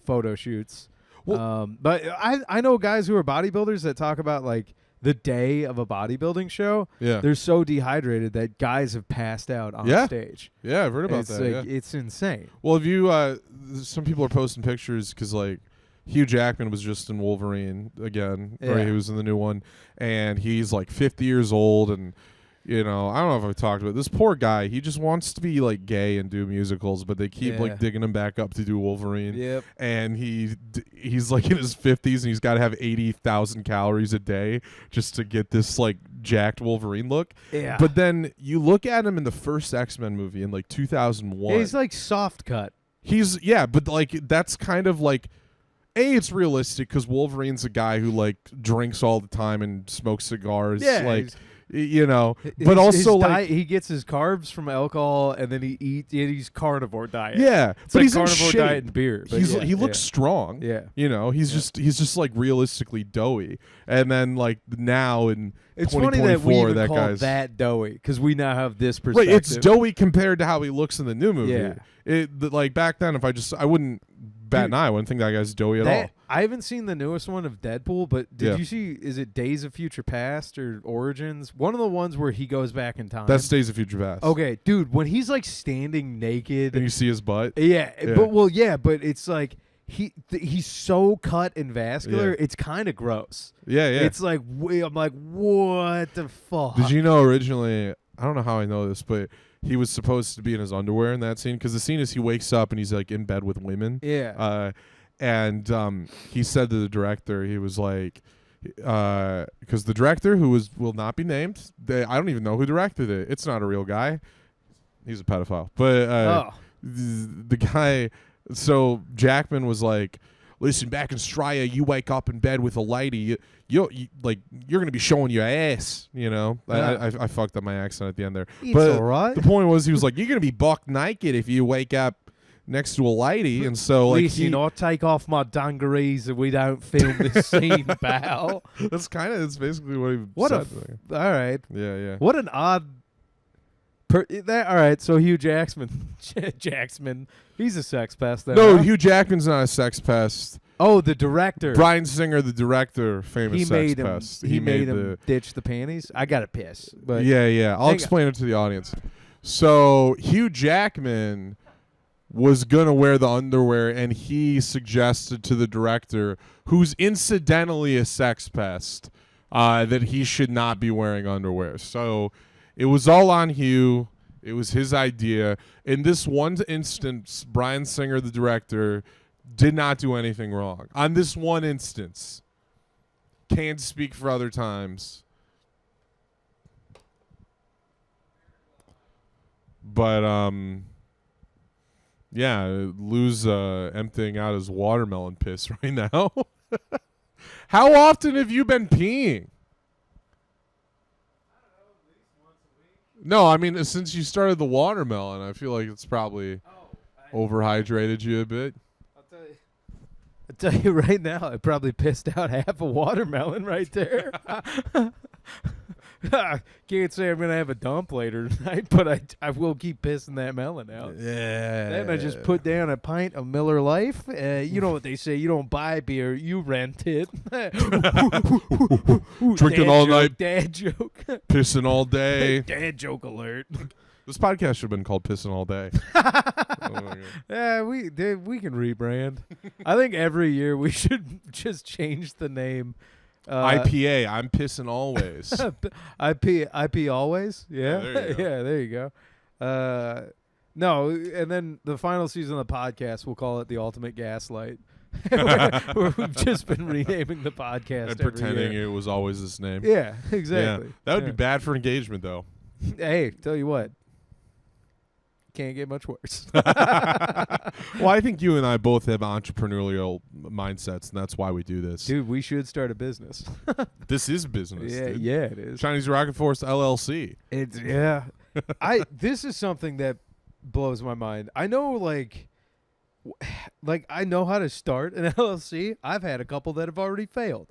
photo shoots. But I know guys who are bodybuilders that talk about like the day of a bodybuilding show. Yeah, They're so dehydrated that guys have passed out on stage. yeah, I've heard about It's that. like, yeah. it's insane. Well, if you some people are posting pictures because like Hugh Jackman was just in Wolverine again, Yeah. right? He was in the new one, and he's like 50 years old, and I don't know if I've talked about it. This poor guy. He just wants to be like gay and do musicals, but they keep like digging him back up to do Wolverine. Yep. And he's like in his 50s, and he's got to have 80,000 calories a day just to get this like jacked Wolverine look. Yeah. But then you look at him in the first X-Men movie in like 2001. He's like soft cut. But like that's kind of like it's realistic because Wolverine's a guy who like drinks all the time and smokes cigars. Yeah, like but his also like diet, he gets his carbs from alcohol and then he's carnivore diet. yeah, It's but like he's in carnivore shape. diet and beer. But He looks strong. Yeah. He's just like realistically doughy. And then like now in It's funny that we 2024 even that call guy's that doughy because we now have this right. perspective. It's doughy compared to how he looks in the new movie. Yeah. Like back then, I wouldn't bat an eye. I wouldn't think that guy's doughy at all. I haven't seen the newest one of Deadpool, but did Yeah. you see? Is it Days of Future Past or Origins? One of the ones where he goes back in time. That's Days of Future Past. Okay, dude. When he's like standing naked, And you see his butt. yeah, Yeah. but it's like he's so cut and vascular. Yeah. It's kind of gross. Yeah. It's like I'm like, what the fuck? Did you know originally? I don't know how I know this, but he was supposed to be in his underwear in that scene because the scene is he wakes up and he's like in bed with women. Yeah. And he said to the director, he was like, because the director, who will not be named, I don't even know who directed it. It's not a real guy. He's a pedophile. But the guy, so Jackman was like, listen, back in Straya, you wake up in bed with a lady, you're gonna be showing your ass, Yeah. I fucked up my accent at the end there. It's but all right. the point was, he was like, you're gonna be buck naked if you wake up next to a lady, and so like Listen, I take off my dungarees and we don't film this scene, pal. that's basically what he What said. all right. Yeah. What an odd. All right, so Hugh Jackman, he's a sex pest. Then, No, huh? Hugh Jackman's not a sex pest. Oh, the director. Bryan Singer, the director, famous he sex made him. pest. He made him ditch the panties. I gotta piss. But yeah. I'll explain it to the audience. So Hugh Jackman was gonna wear the underwear, and he suggested to the director, who's incidentally a sex pest, that he should not be wearing underwear. So it was all on Hugh. It was his idea. In this one instance, Bryan Singer, the director, did not do anything wrong. On this one instance, can't speak for other times. But yeah, Lou's emptying out his watermelon piss right now. How often have you been peeing? No, I mean since you started the watermelon, I feel like it's probably overhydrated you a bit. I'll tell you right now, I probably pissed out half a watermelon right there. Can't say I'm gonna have a dump later tonight, but I will keep pissing that melon out. Yeah. Then I just put down a pint of Miller Lite. You know what they say: you don't buy beer, you rent it. Drinking all night, dad joke, pissing all day. dad joke alert. This podcast should have been called "Pissing All Day." Yeah, we can rebrand. I think every year we should just change the name. IPA. I'm pissing always. IP always. Yeah. there you go. Yeah, there you go. No, and then the final season of the podcast, we'll call it the Ultimate Gaslight. We've just been renaming the podcast And every pretending year. it was always this name. Yeah, exactly. Yeah. That would be bad for engagement, though. Hey, tell you what. Can't get much worse. Well, I think you and I both have entrepreneurial mindsets, and that's why we do this. Dude, we should start a business. This is business. Yeah, dude. yeah, it is. Chinese Rocket Force LLC. It's this is something that blows my mind. I know like I know how to start an LLC. I've had a couple that have already failed.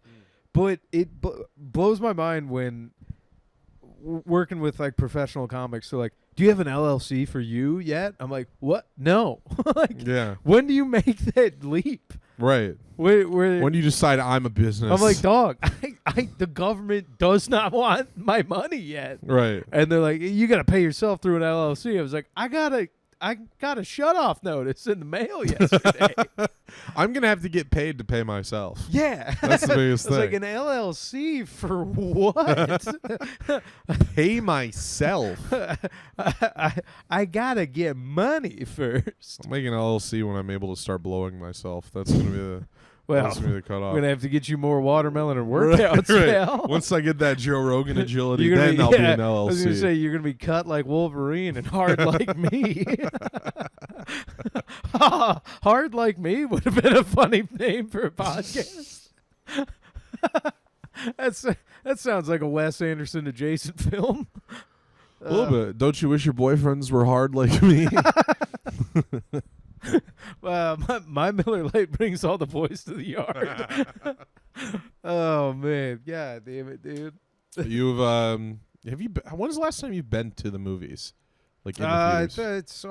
But it blows my mind when working with like professional comics, they're like, "Do you have an LLC for you yet?" I'm like, "What? No." Like, Yeah. when do you make that leap? Right. Where When do you decide I'm a business? I'm like, dog, the government does not want my money yet. Right. And they're like, you got to pay yourself through an LLC. I was like, I got a shut-off notice in the mail yesterday. I'm going to have to get paid to pay myself. Yeah. That's the biggest I was like, thing. an LLC for what? Pay myself. I got to get money first. I'm making an LLC when I'm able to start blowing myself. That's going to be the... Well, that's gonna be the cutoff. we're going to have to get you more watermelon and workouts, right. pal. Once I get that Joe Rogan agility, You're gonna then be- I'll be yeah, an LLC. I was going to say, you're going to be cut like Wolverine and hard like me. Hard like me would have been a funny name for a podcast. That sounds like a Wes Anderson adjacent film. A little bit. Don't you wish your boyfriends were hard like me? My Miller Lite brings all the boys to the yard. Oh man, God damn it, dude. You've have you? When was the last time you've been to the movies? Like in the theaters? It's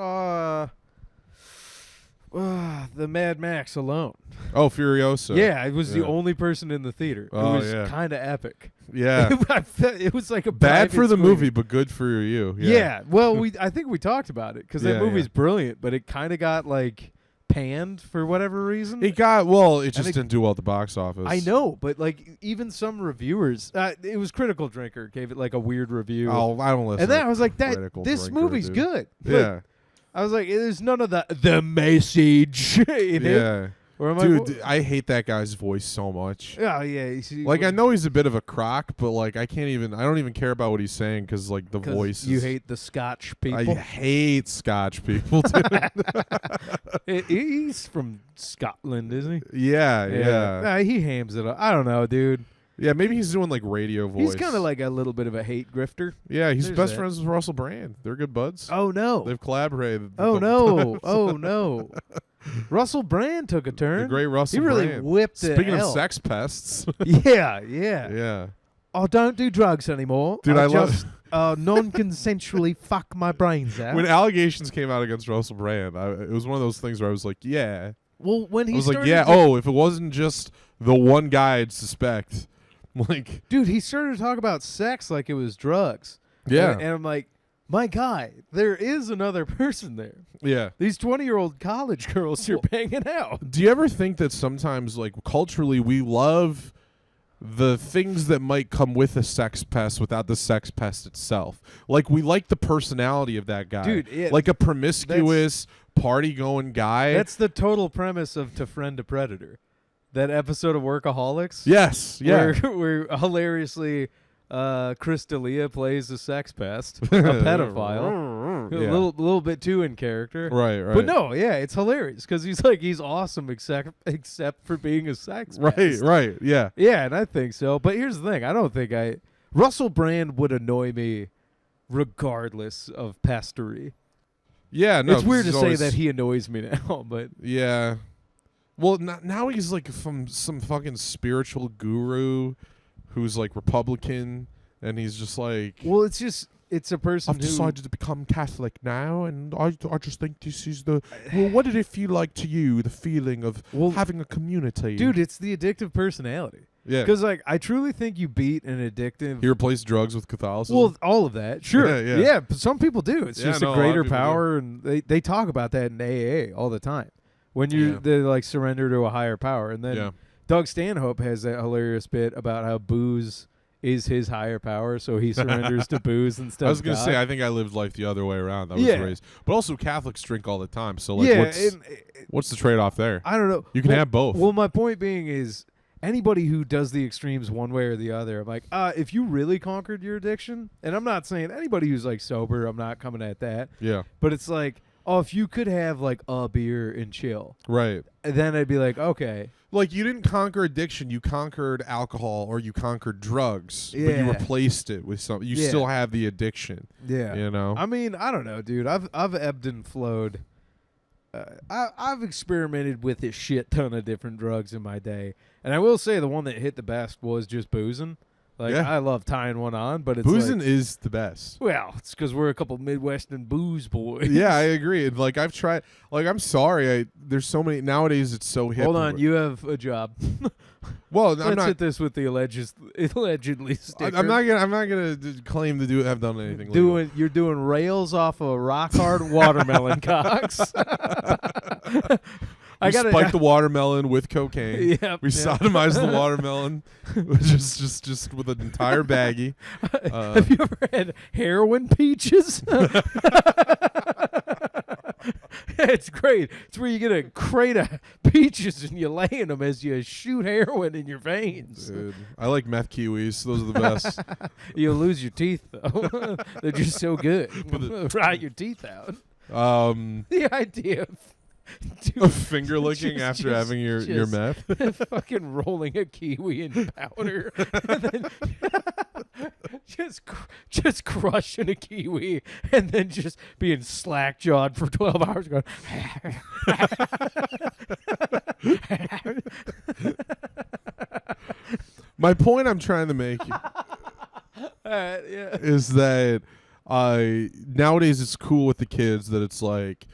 the Mad Max alone. Oh, Furiosa. Yeah, I was the Yeah. only person in the theater. Oh, It was yeah. kind of epic. Yeah. It was like a Bad for private the screening. movie, but good for you. Yeah. Well, I think we talked about it because Yeah, that movie's brilliant, but it kind of got like panned for whatever reason. It got it just think- didn't do well at the box office. I know, but like even some reviewers, it was Critical Drinker gave it like a weird review. Oh, I don't listen. and then to I was like, Critical this Drinker, movie's dude. good. But Yeah. I was like, there's none of the message in it. Yeah. Or am Dude, I hate that guy's voice so much. Oh yeah, you see, Like I know he's a bit of a crock, but like I don't even care about what he's saying because like the 'cause voice. you is, hate the Scotch people. I hate Scotch people. Dude. He's from Scotland, isn't he? yeah. Nah, he hams it up. I don't know, dude. Yeah, maybe he's doing like radio voice. He's kind of like a little bit of a hate grifter. Yeah, he's There's best that. friends with Russell Brand. They're good buds. Oh no. They've collaborated. Oh no. Oh no. Russell Brand took a turn. The great Russell He really Brand. whipped it. Speaking of sex pests. Yeah. Yeah. I don't do drugs anymore. Dude, I love- just non-consensually fuck my brains out. When allegations came out against Russell Brand, it was one of those things where I was like, yeah. Well, when he I was like, started yeah, to- if it wasn't just the one guy I'd suspect. Like, dude, he started to talk about sex like it was drugs. yeah. And I'm like, my guy, there is another person there. Yeah. These 20-year-old college girls you're banging out. Do you ever think that sometimes, like, culturally we love the things that might come with a sex pest without the sex pest itself? Like, we like the personality of that guy. Dude, like a promiscuous, party-going guy. That's the total premise of To Friend a Predator. That episode of Workaholics. Yes. Yeah. Where hilariously Chris D'Elia plays a sex pest, a pedophile. Yeah. A little bit too in character. Right, right. But no, yeah, it's hilarious because he's awesome except for being a sex Right, pest. right. Yeah. Yeah, and I think so. But here's the thing. I don't think Russell Brand would annoy me regardless of pestery. Yeah, no. It's weird to 'cause he's say always- that he annoys me now, but Yeah. Well, now he's like from some fucking spiritual guru who's like Republican, and he's just like, well, it's a person I've who decided to become Catholic now, and I just think this is the. Well, what did it feel like to you? The feeling of having a community, dude. It's the addictive personality. Yeah, Because like I truly think you beat an addictive. he replaced drugs with Catholicism. Well, all of that, sure, Yeah. But some people do. It's Yeah, just no, a a lot of greater people do. power, and they talk about that in AA all the time. When they like surrender to a higher power, and then Doug Stanhope has that hilarious bit about how booze is his higher power, so he surrenders to booze instead. I was going to say, I think I lived life the other way around. I was raised, but also Catholics drink all the time. So like, what's the trade off there? I don't know. You can have both. Well, my point being is anybody who does the extremes one way or the other, I'm like, if you really conquered your addiction, and I'm not saying anybody who's like sober, I'm not coming at that. Yeah. But it's like, if you could have like a beer and chill, Right. then I'd be like, okay. Like, you didn't conquer addiction, you conquered alcohol or you conquered drugs, but you Yeah. replaced it with something. You still have the addiction. Yeah. You know? I mean, I don't know, dude. I've ebbed and flowed. I've experimented with a shit ton of different drugs in my day, and I will say the one that hit the best was just boozing. Like, I love tying one on, but it's boozing like, is the best. Well, it's because we're a couple Midwestern booze boys. Yeah, I agree. Like, I've tried. Like, I'm sorry. There's so many nowadays. It's so hip. Hold on, you have a job. Well, I'm Let's not. hit this with the allegedly sticker. I'm not gonna claim to have done anything. Legal. You're doing rails off of rock hard watermelon cocks. We spike the watermelon with cocaine. Yep, We sodomize the watermelon, just with an entire baggie. Have you ever had heroin peaches? It's great. It's where you get a crate of peaches and you lay in them as you shoot heroin in your veins. Dude, I like meth kiwis. Those are the best. You'll lose your teeth though. They're just so good. Rot your teeth out. The idea of finger licking after having your meth. fucking rolling a kiwi in powder, and then just crushing a kiwi, and then just being slack jawed for 12 hours, going. My point I'm trying to make is that nowadays it's cool with the kids that it's like,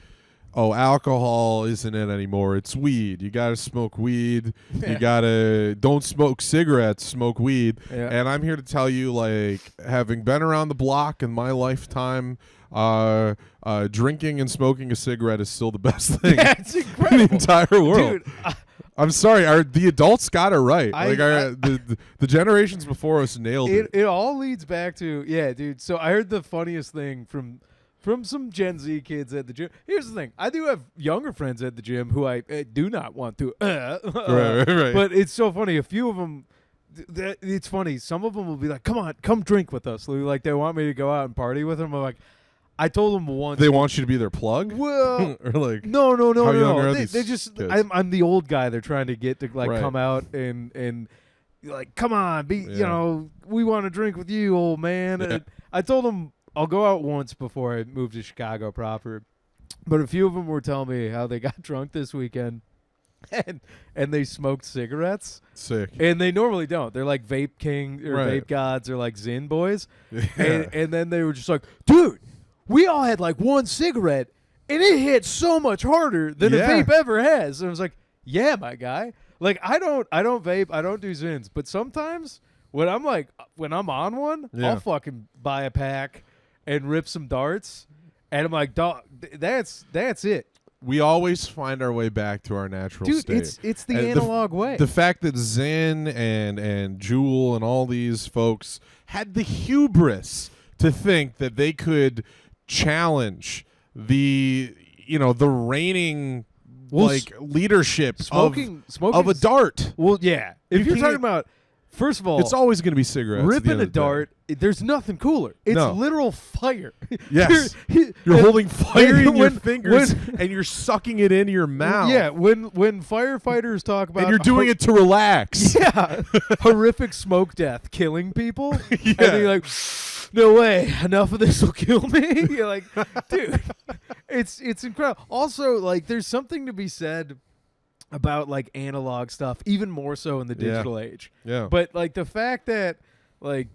oh, alcohol isn't it anymore. It's weed. You got to smoke weed. You got to don't smoke cigarettes, smoke weed. Yeah. And I'm here to tell you, like, having been around the block in my lifetime, drinking and smoking a cigarette is still the best thing It's in incredible. the entire world. Dude, I'm sorry. The adults got it right. The generations before us nailed it. It all leads back to dude. So I heard the funniest thing from some Gen Z kids at the gym. Here's the thing: I do have younger friends at the gym who I do not want to. Right. But it's so funny. A few of them. It's funny. Some of them will be like, "Come on, come drink with us." Like they want me to go out and party with them. I'm like, I told them once. They want you to be their plug? Well, or like no. how young are They these just. kids? I'm the old guy. They're trying to get to Right. come out and like, come on, we want to drink with you, old man. Yeah. And I told them I'll go out once before I move to Chicago proper, but a few of them were telling me how they got drunk this weekend, and they smoked cigarettes. Sick. And they normally don't. They're like vape king or Right. vape gods or like Zin boys. Yeah. And then they were just like, dude, we all had like one cigarette and it hit so much harder than a vape ever has. And I was like, yeah, my guy. Like I don't vape, I don't do Zins, but sometimes when I'm on one, I'll fucking buy a pack and rip some darts, and I'm like, dog, that's it. We always find our way back to our natural Dude, state. it's the And analog way. The fact that Zen and Jewel and all these folks had the hubris to think that they could challenge the reigning leadership of a dart. Well, yeah. If you're talking about First of all, it's always going to be cigarettes. ripping a dart. There's nothing cooler. It's literal fire. Yes, you're holding fire in your fingers and you're sucking it into your mouth. Yeah, when firefighters talk about, and you're doing it to relax. Yeah, horrific smoke death, killing people, and you're like, no way, enough of this will kill me. You're like, dude, it's incredible. Also, like, there's something to be said about like analog stuff, even more so in the digital age. Yeah. But like the fact that like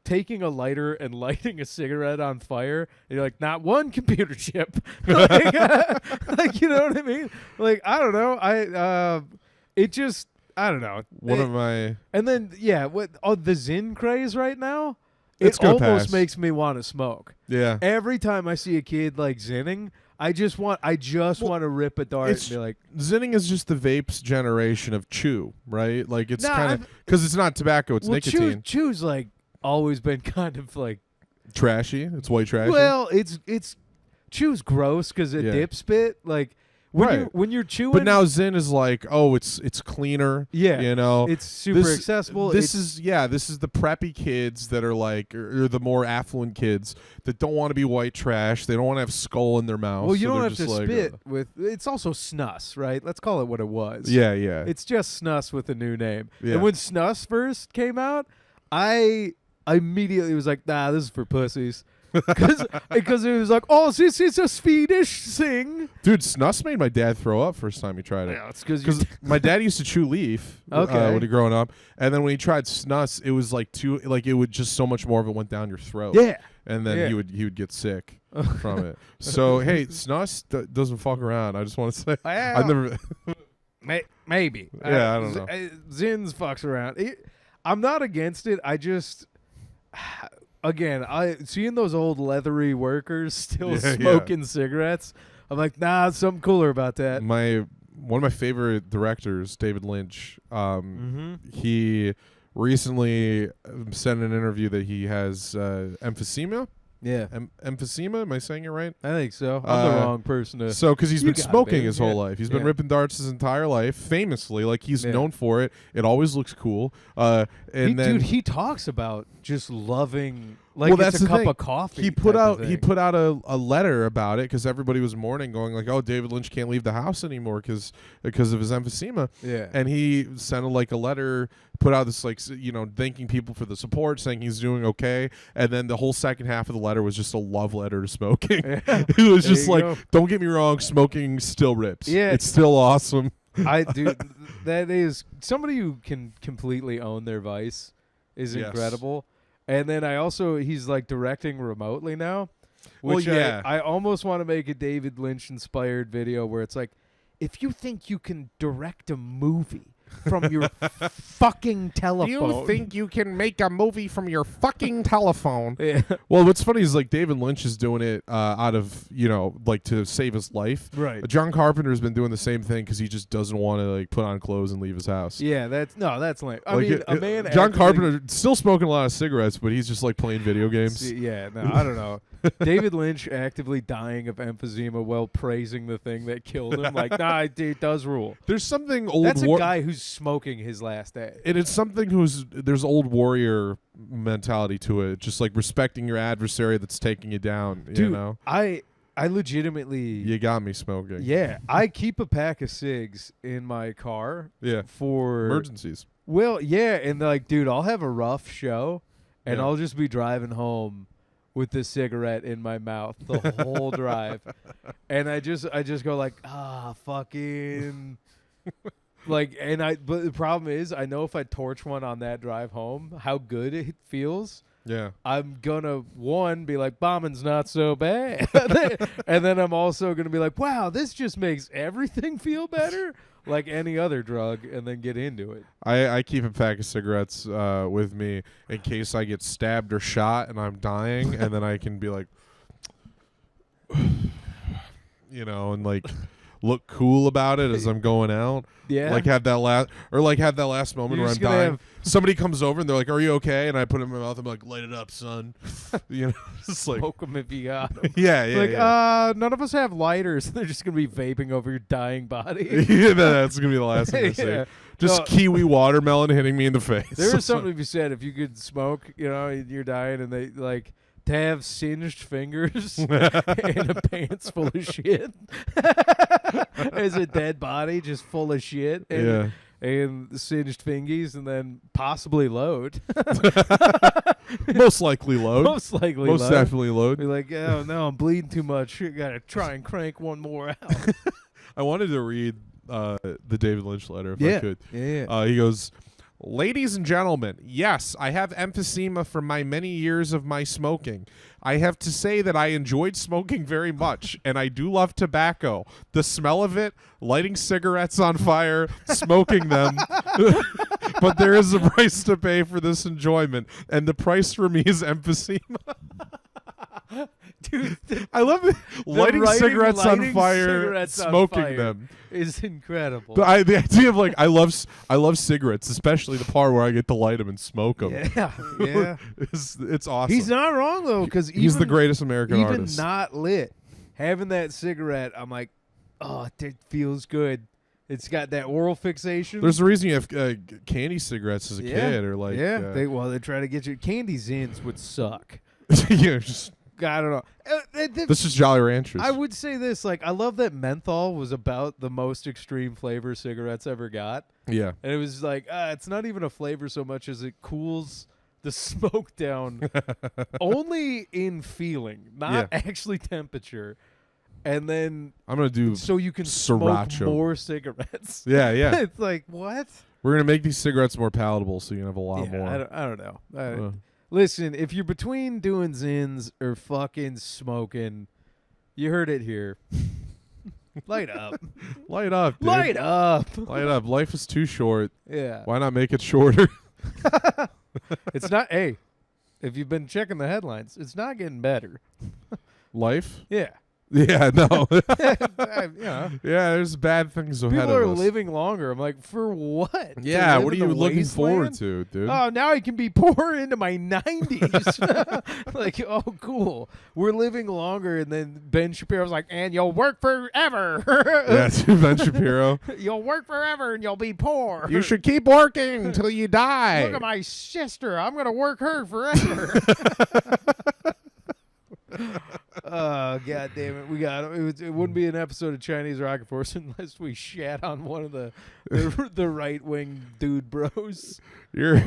taking a lighter and lighting a cigarette on fire, and you're like, not one computer chip. like, like, you know what I mean? Like, I don't know. It just, I don't know. One of my, and then the Zyn craze right now. It's it almost pass. makes me want to smoke. Yeah. Every time I see a kid like zinning, I just want to rip a dart and be like, zinning is just the vapes generation of chew, right? Like it's kind of because it's not tobacco, it's nicotine. Chew's like always been kind of like trashy. It's white trashy. Well, it's chew's gross because it dip spit like. When you're chewing, but now Zyn is like, oh, it's cleaner. Yeah, you know, it's super accessible. This is the preppy kids that are like, or the more affluent kids that don't want to be white trash. They don't want to have skull in their mouth. Well, you so don't have to like, spit with. It's also snus, right? Let's call it what it was. Yeah. It's just snus with a new name. Yeah. And when snus first came out, I immediately was like, nah, this is for pussies. Because it was like, oh, this is a Swedish thing. Dude, snus made my dad throw up first time he tried it. Yeah, it's because my dad used to chew leaf when he growing up, and then when he tried snus, it was like it would just so much more of it went down your throat. Yeah, and then he would get sick from it. So hey, snus doesn't fuck around. I just want to say I've never. Maybe. Yeah, I don't know. Zins fucks around. I'm not against it. I just. Again, seeing those old leathery workers still smoking cigarettes, I'm like, nah, something cooler about that. One of my favorite directors, David Lynch, he recently said in an interview that he has emphysema. Yeah. Emphysema? Am I saying it right? I think so. I'm the wrong person to... So, because he's been smoking his whole life. He's been ripping darts his entire life, famously. Like, he's known for it. It always looks cool. Dude, he talks about just loving... Like, well, it's a cup of coffee. He put out a letter about it because everybody was mourning, going like, "Oh, David Lynch can't leave the house anymore because of his emphysema." Yeah, and he sent a letter, put out this thanking people for the support, saying he's doing okay, and then the whole second half of the letter was just a love letter to smoking. It was just like, don't get me wrong, smoking still rips. Yeah, it's still awesome. That is somebody who can completely own their vice is incredible. And then he's like directing remotely now, which I almost want to make a David Lynch inspired video where it's like, if you think you can direct a movie from your fucking telephone. You think you can make a movie from your fucking telephone? Yeah. Well, what's funny is like David Lynch is doing it out of to save his life. Right. John Carpenter's been doing the same thing because he just doesn't want to put on clothes and leave his house. Yeah, that's lame. I mean, a man. John Carpenter still smoking a lot of cigarettes, but he's just playing video games. Yeah, no, I don't know. David Lynch actively dying of emphysema while praising the thing that killed him. Like, nah, it does rule. There's something old. That's a guy who's smoking his last day. And it's something there's old warrior mentality to it, just like respecting your adversary that's taking you down. Dude, you know, I legitimately. You got me smoking. Yeah, I keep a pack of cigs in my car. Yeah, for emergencies. Well, yeah, and dude, I'll have a rough show, and I'll just be driving home with this cigarette in my mouth the whole drive, and I just go like, fucking, but the problem is, I know if I torch one on that drive home, how good it feels. Yeah, I'm gonna be like, bombing's not so bad, and then I'm also gonna be like, wow, this just makes everything feel better. Like any other drug, and then get into it. I keep a pack of cigarettes with me in case I get stabbed or shot and I'm dying, and then I can be like, and look cool about it as I'm going out. Yeah. Like have that last moment You're where I'm just gonna dying. have- Somebody comes over and they're like, "Are you okay?" And I put it in my mouth. I'm like, "Light it up, son." You know, it's like, Smoke 'em if you got 'em. yeah, None of us have lighters. They're just gonna be vaping over your dying body. yeah, that's gonna be the last thing I say. Yeah. Just No. kiwi watermelon hitting me in the face. There is something to be said if you could smoke, you're dying, and they like to have singed fingers in a pants full of shit as a dead body just full of shit. And, and singed fingies, and then possibly load. Most likely load. Most likely Most load. definitely load. Be like, oh no, I'm bleeding too much. You gotta try and crank one more out. I wanted to read the David Lynch letter if I could. Yeah. He goes, "Ladies and gentlemen, yes, I have emphysema from my many years of my smoking. I have to say that I enjoyed smoking very much, and I do love tobacco. The smell of it, lighting cigarettes on fire, smoking them. But there is a price to pay for this enjoyment, and the price for me is emphysema." Dude, I love it. Lighting cigarettes on fire, cigarettes on smoking fire them. is incredible. But the idea of like I love cigarettes, especially the part where I get to light them and smoke them. Yeah. It's awesome. He's not wrong though, because He's the greatest American even artist. not lit, having that cigarette, I'm like, oh, it feels good. It's got that oral fixation. There's a reason you have candy cigarettes as a kid, or like they try to get you. Candy Zins would suck. yeah, just I don't know. this is Jolly Ranchers. I would say this, like, I love that menthol was about the most extreme flavor cigarettes ever got. Yeah, And it was like, it's not even a flavor so much as it cools the smoke down only in feeling, not actually temperature. And then I'm gonna do so you can sriracha. smoke more cigarettes. Yeah. It's like, what? We're gonna make these cigarettes more palatable, so you can have a lot more. I don't know. Listen, if you're between doing zins or fucking smoking, you heard it here. Light up. Light up, dude. Light up. Light up. Life is too short. Yeah. Why not make it shorter? It's not, hey, if you've been checking the headlines, it's not getting better. Life? Yeah. Yeah, no. Yeah. Yeah, there's bad things ahead People of are us. living longer. I'm like, for what? To Yeah, live what are in you the looking forward wasteland? to, dude? Oh, now I can be poor into my 90s. Like, oh, cool. We're living longer. And then Ben Shapiro's like, and you'll work forever. Yeah, dude, Ben Shapiro. You'll work forever and you'll be poor. You should keep working until you die. Look at my sister. I'm going to work her forever. Oh, God damn it. We got it. It wouldn't be an episode of Chinese Rocket Force unless we shat on one of the right-wing dude bros. You're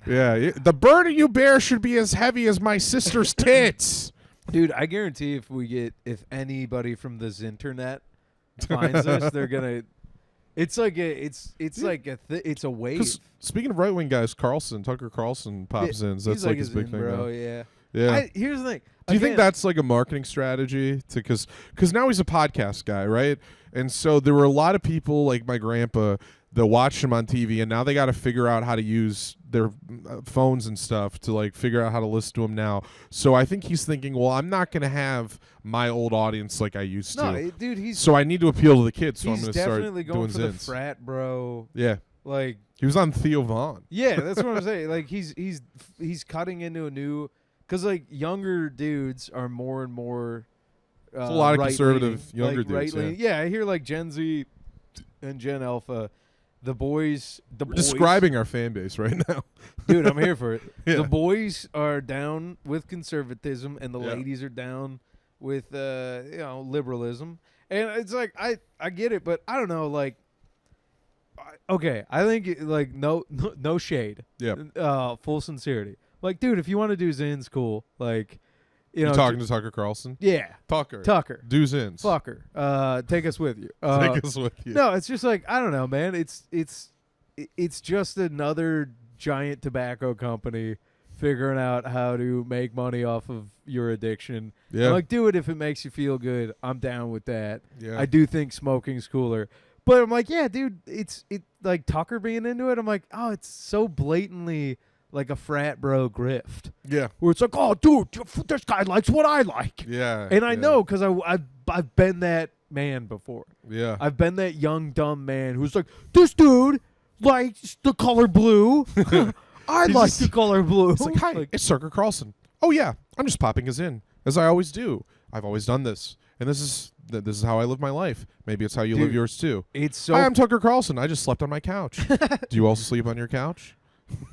the burden you bear should be as heavy as my sister's tits. Dude, I guarantee if anybody from this internet finds us, they're gonna. It's like it's a wave. Speaking of right wing guys, Tucker Carlson pops in. So that's He's like his big thing, bro. now. Yeah. Yeah. Here's the thing. Do you think that's like a marketing strategy? Because now he's a podcast guy, right? And so there were a lot of people like my grandpa that watched him on TV, and now they got to figure out how to use their phones and stuff to like figure out how to listen to him now. So I think he's thinking, well, I'm not going to have my old audience like I used to. No, dude, so I need to appeal to the kids. So I'm he's going to start definitely going doing for the zins. frat bro. Yeah, Like he was on Theo Vaughn. Yeah, that's what I'm saying. Like he's cutting into a new, because like younger dudes are more and more. It's a lot of conservative right-leaning, younger dudes. right-leaning. Yeah, I hear like Gen Z and Gen Alpha, the boys. We're describing our fan base right now. Dude, I'm here for it. Yeah. The boys are down with conservatism, and the Yeah. ladies are down with liberalism. And it's like I get it, but I don't know. Like, okay, I think like no shade. Yeah. Full sincerity. Like, dude, if you want to do zins, cool. Like, You talking to Tucker Carlson? Yeah. Tucker. Do zins. Fucker. Take us with you. Take us with you. No, it's just like, I don't know, man. It's just another giant tobacco company figuring out how to make money off of your addiction. Yeah. I'm like, do it if it makes you feel good. I'm down with that. Yeah. I do think smoking's cooler. But I'm like, yeah, dude, it like Tucker being into it, I'm like, oh, it's so blatantly like a frat bro grift. Yeah. Where it's like, oh, dude, this guy likes what I like. Yeah. And I know because I've been that man before. Yeah. I've been that young dumb man who's like, this dude likes the color blue. I He's like just- the color blue. It's like, hi, it's Tucker Carlson. Oh yeah, I'm just popping us in as I always do. I've always done this, and this is how I live my life. Maybe it's how you live Dude, yours too. It's so. Hi, I'm Tucker Carlson. I just slept on my couch. Do you also sleep on your couch?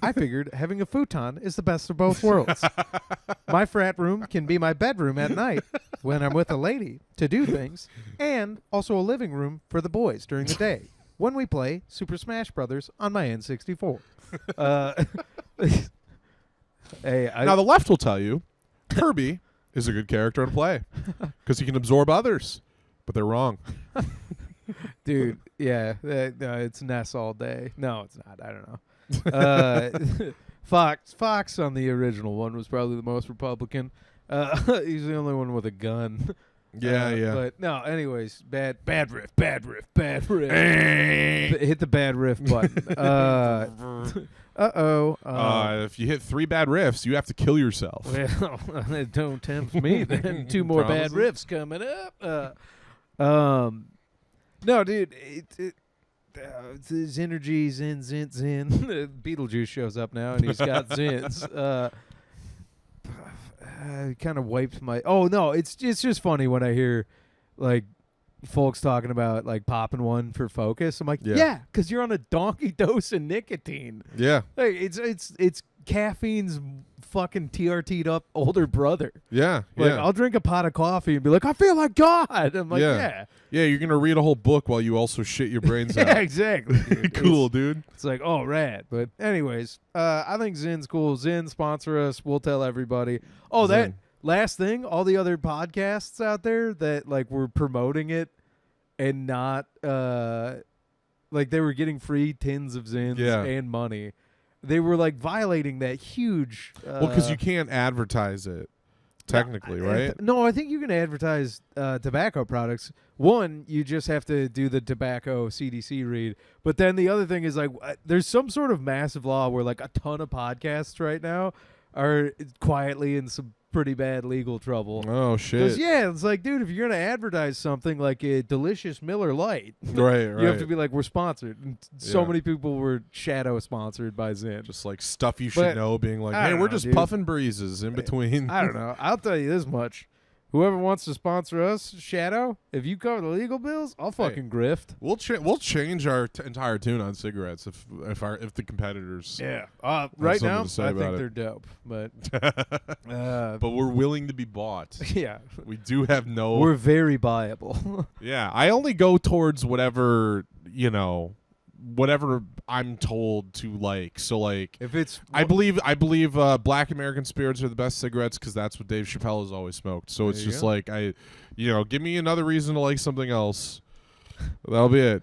I figured having a futon is the best of both worlds. My frat room can be my bedroom at night when I'm with a lady to do things, and also a living room for the boys during the day when we play Super Smash Brothers on my N64. Hey, Now the left will tell you Kirby is a good character to play because he can absorb others, but they're wrong. dude, yeah, no, it's Ness all day. No, it's not. I don't know. Fox on the original one was probably the most Republican. He's the only one with a gun. Yeah. But no, anyways, bad riff. Hit the bad riff button. If you hit 3 bad riffs, you have to kill yourself. Well, don't tempt me then. 2 more bad riffs coming up. No, dude, his energy, Zin. Beetlejuice shows up now, and he's got Zins. Kind of wiped my. Oh no, it's just funny when I hear like folks talking about like popping one for focus. I'm like, yeah, because you're on a donkey dose of nicotine. Yeah. Like, it's caffeine's fucking TRT'd up older brother. Yeah. Like, I'll drink a pot of coffee and be like, I feel like God. I'm like, Yeah, you're going to read a whole book while you also shit your brains out. Yeah, exactly. Dude. Cool, dude. It's like, oh, rad. But anyways, I think Zin's cool. Zin, sponsor us. We'll tell everybody. Oh, Zin. that last thing, all the other podcasts out there that like were promoting it and not like they were getting free tins of Zins and money. They were like violating that huge. Well, because you can't advertise it, technically, right? No, I think you can advertise tobacco products. One, you just have to do the tobacco CDC read. But then the other thing is like there's some sort of massive law where like a ton of podcasts right now are quietly in some pretty bad legal trouble. Oh, shit. Yeah, it's like, dude, if you're going to advertise something like a delicious Miller Lite, right. you have to be like, we're sponsored. And so many people were shadow sponsored by Zin. Just like stuff you should know, being like, hey, we're just puffing breezes in between. I don't know. I'll tell you this much. Whoever wants to sponsor us, Shadow, if you cover the legal bills, I'll fucking grift. We'll change our entire tune on cigarettes if the competitors. Yeah. Right now, I think they're dope, but but we're willing to be bought. Yeah. We do have no. We're very buyable. Yeah, I only go towards whatever I'm told to like. So like, if it's, I believe Black American Spirits are the best cigarettes because that's what Dave Chappelle has always smoked. So it's just like give me another reason to like something else. That'll be it.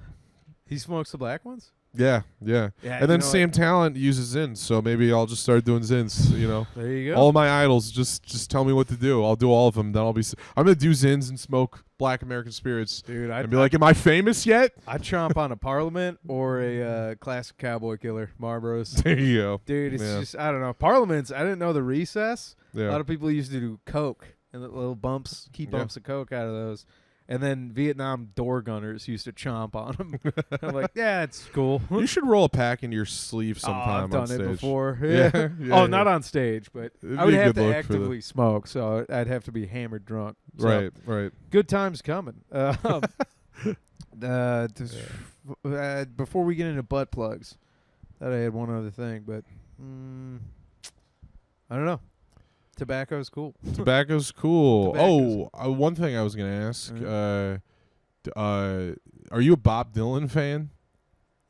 He smokes the black ones? Yeah. And then Sam Talent uses Zins, so maybe I'll just start doing Zins. There you go. All my idols just tell me what to do. I'll do all of them. Then I'm gonna do Zins and smoke Black American Spirits, dude. I'd be like, am I famous yet? I'd chomp on a Parliament or a classic Cowboy Killer Marlboros. There you go, dude. It's just, I don't know. Parliaments. I didn't know the recess. Yeah. A lot of people used to do coke and the little bumps, key bumps of coke out of those. And then Vietnam door gunners used to chomp on them. I'm like, yeah, it's cool. You should roll a pack into your sleeve sometime. I've done on stage. it before. Yeah. Not on stage, but It'd I would be a have good to look for actively smoke, so I'd have to be hammered drunk. So Right. Good times coming. Before we get into butt plugs, thought I had one other thing, but I don't know. Tobacco's cool. Tobacco's cool. Tobacco's One thing I was gonna ask. Are you a Bob Dylan fan?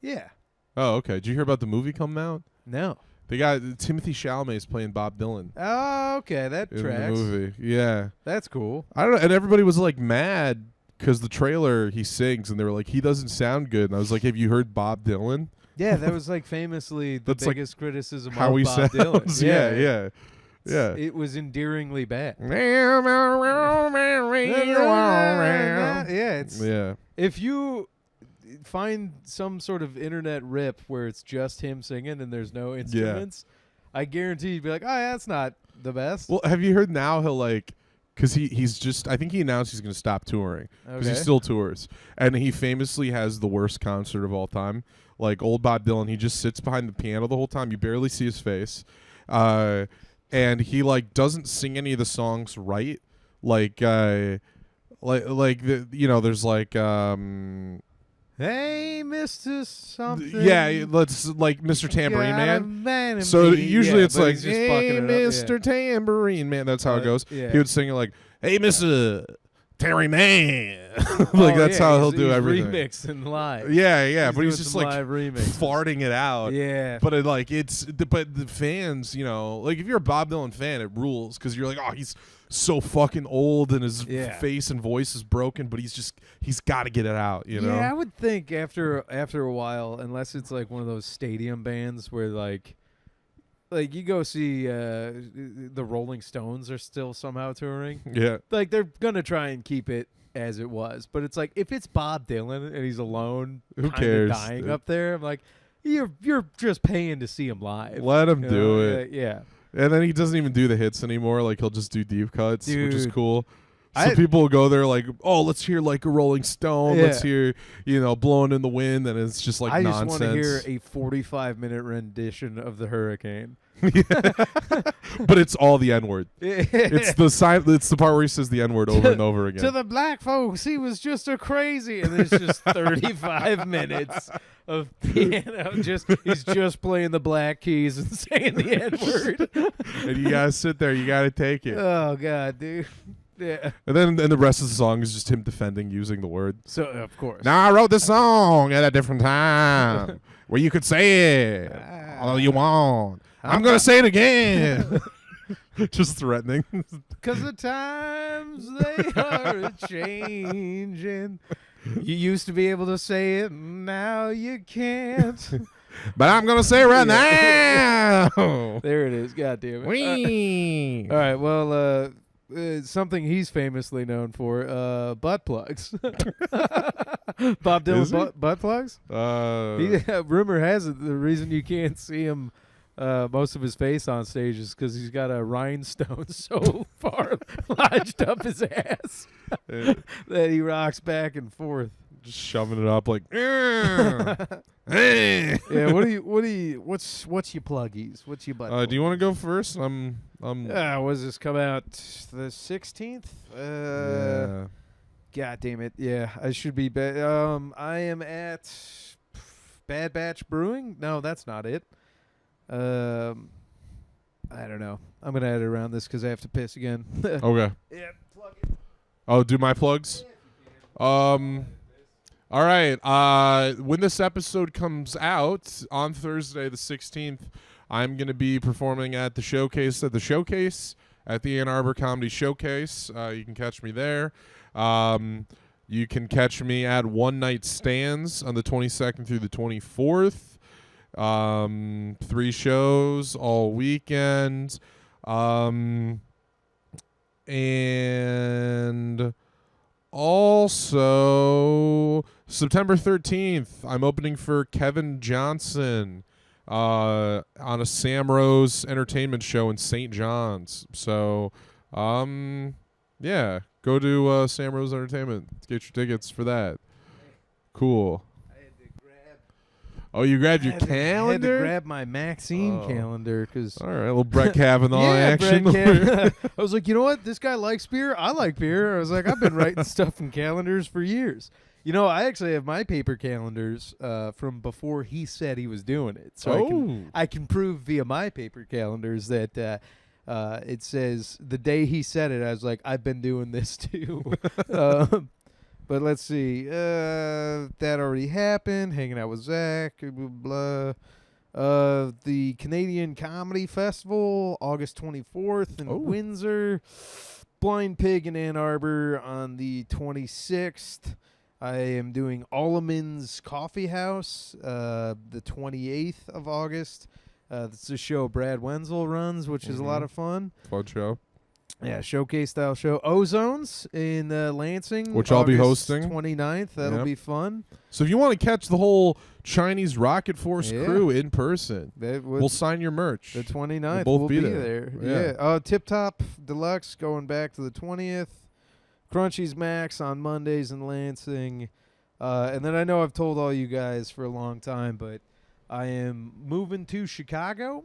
Yeah. Oh, okay. Did you hear about the movie coming out? No. They got Timothy Chalamet's playing Bob Dylan. Oh, okay. That in tracks. the movie. Yeah. That's cool. I don't know. And everybody was like mad because the trailer he sings, and they were like, he doesn't sound good. And I was like, have you heard Bob Dylan? Yeah, that was like famously the That's like biggest criticism how of he Bob sounds. Dylan. Yeah. It was endearingly bad. Yeah. If you find some sort of internet rip where it's just him singing and there's no instruments, I guarantee you'd be like, oh, yeah, that's not the best. Well, have you heard now he'll like because he's just, I think he announced he's going to stop touring because he Okay. still tours, and he famously has the worst concert of all time. Like old Bob Dylan, he just sits behind the piano the whole time. You barely see his face, and he like doesn't sing any of the songs right. Like there's like Hey, Mr. Something. yeah, let's like Mr. Tambourine got Man. a man in So me. usually Yeah, it's but like, he's just hey, fucking it up, Mr. Tambourine Man. That's how it goes. yeah. He would sing it like, hey, Mr. Tambourine Man. like Oh, that's yeah, how he'll he's do everything. Remixing live. Yeah, but doing he's just some like live remixes. farting it out. Yeah. But but the fans, like if you're a Bob Dylan fan, it rules because you're like, oh, he's so fucking old and his face and voice is broken, but he's got to get it out, you know? Yeah, I would think after a while, unless it's like one of those stadium bands where like you go see the Rolling Stones are still somehow touring. Yeah. Like they're gonna try and keep it as it was, but it's like if it's Bob Dylan and he's alone, Who kinda cares? dying up there, I'm like, you're just paying to see him live. Let him You do know? it. Yeah. And then he doesn't even do the hits anymore. Like he'll just do deep cuts, which is Dude. cool. So people will go there like, oh, let's hear like a Rolling Stone. Let's hear, Blowing in the Wind. And it's just like I nonsense. just want to hear a 45-minute rendition of the Hurricane. But it's all the N-word. It's the part where he says the N-word over and over again. To the black folks, he was just a crazy, and it's just 35 minutes of piano. He's just playing the black keys and saying the N-word. And you gotta sit there. You gotta take it. Oh God, dude. Yeah. And the rest of the song is just him defending using the word. So of course. Now I wrote this song at a different time where you could say it all you want. I'm gonna say it again. Just threatening. Because the times they are changing. You used to be able to say it, now you can't. But I'm gonna say it right now. There it is. God damn it. Whee! All right. Well, something he's famously known for, butt plugs. Bob Dylan butt plugs? Rumor has it the reason you can't see him most of his face on stage is because he's got a rhinestone so far lodged up his ass that he rocks back and forth. Just shoving it up like. Yeah. What's your pluggies? What's your butt? Do you want to go first? Was this come out the 16th? Yeah. God damn it! Yeah, I should be. I am at Bad Batch Brewing. No, that's not it. I don't know. I'm gonna edit around this because I have to piss again. Okay. Yeah, plug it. Oh, do my plugs? All right. When this episode comes out on Thursday the 16th, I'm going to be performing at the Showcase at the Ann Arbor Comedy Showcase. You can catch me there. You can catch me at One Night Stands on the 22nd through the 24th. 3 shows all weekend. And also September 13th, I'm opening for Kevin Johnson on a Sam Rose entertainment show in St. John's. So, yeah, go to Sam Rose Entertainment to get your tickets for that. Cool. Oh, you grabbed your calendar? I had to grab my Maxine calendar because. All right, a little Brett Kavanaugh action. I was like, you know what? This guy likes beer. I like beer. I was like, I've been writing stuff in calendars for years. I actually have my paper calendars from before he said he was doing it. So I can prove via my paper calendars that it says the day he said it, I was like, I've been doing this too. But let's see. That already happened. Hanging out with Zach. Blah, blah. The Canadian Comedy Festival, August 24th in Windsor. Blind Pig in Ann Arbor on the 26th. I am doing Alleman's Coffee House the 28th of August. It's a show Brad Wenzel runs, which is a lot of fun. Fun show. Yeah, showcase style show. Ozones in Lansing, which I'll be August hosting 29th. That'll Yep. be fun. So if you want to catch the whole Chinese Rocket Force Yeah. crew in person, That would, we'll sign your merch. the 29th. We'll We'll both be be there. there. Yeah. Tip Top Deluxe going back to the 20th. Crunchies Max on Mondays in Lansing. And then I know I've told all you guys for a long time, but I am moving to Chicago.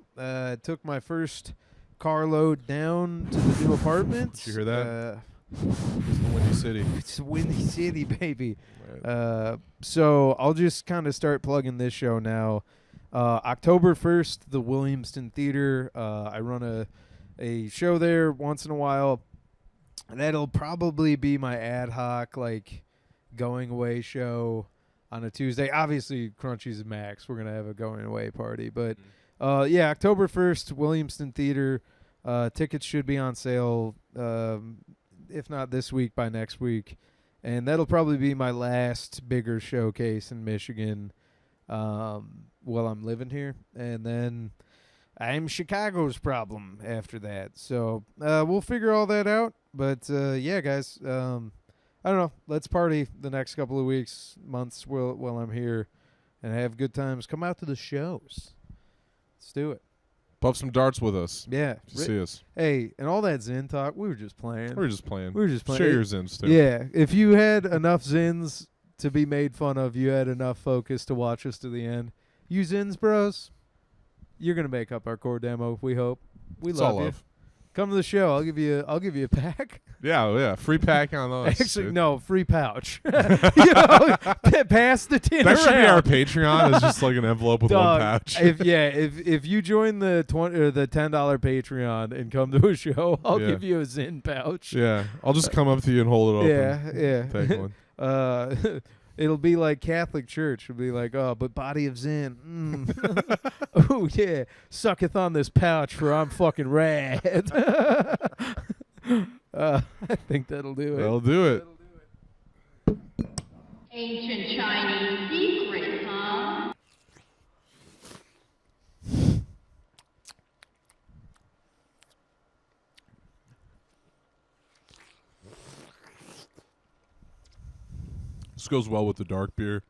Took my first carload down to the new apartment. Did you hear that? It's the Windy City. It's Windy City, baby. Right. So I'll just kind of start plugging this show now. October 1st, the Williamston Theater. I run a show there once in a while. That'll probably be my ad hoc, like, going away show on a Tuesday. Obviously, Crunchies and Max, we're going to have a going away party. But, yeah, October 1st, Williamston Theater. Tickets should be on sale, if not this week, by next week. And that'll probably be my last bigger showcase in Michigan while I'm living here. And then I'm Chicago's problem after that. So we'll figure all that out. But, yeah, guys, I don't know. Let's party the next couple of weeks, months while I'm here and have good times. Come out to the shows. Let's do it. Puff some darts with us. Yeah. See us. Hey, and all that Zen talk, we were just playing. We're just playing. Share Share your zins, too. Yeah. If you had enough Zins to be made fun of, you had enough focus to watch us to the end. You Zins bros, you're going to make up our core demo, we hope. We It's love all you. love. Come to the show. I'll give you a pack. Yeah. Free pack on those. Actually, dude. no, free pouch. You know, pass the tin That should be around. our Patreon. It's just like an envelope with Dog, one pouch. if you join the the $10 Patreon and come to a show, I'll Yeah. give you a Zin pouch. Yeah. I'll just come up to you and hold it open. Yeah. Take one. It'll be like Catholic Church. It'll be like, oh, but body of Zen. Oh, yeah. Sucketh on this pouch for I'm fucking rad. I think that'll do it. That'll do it. Ancient Chinese secret, huh? This goes well with the dark beer.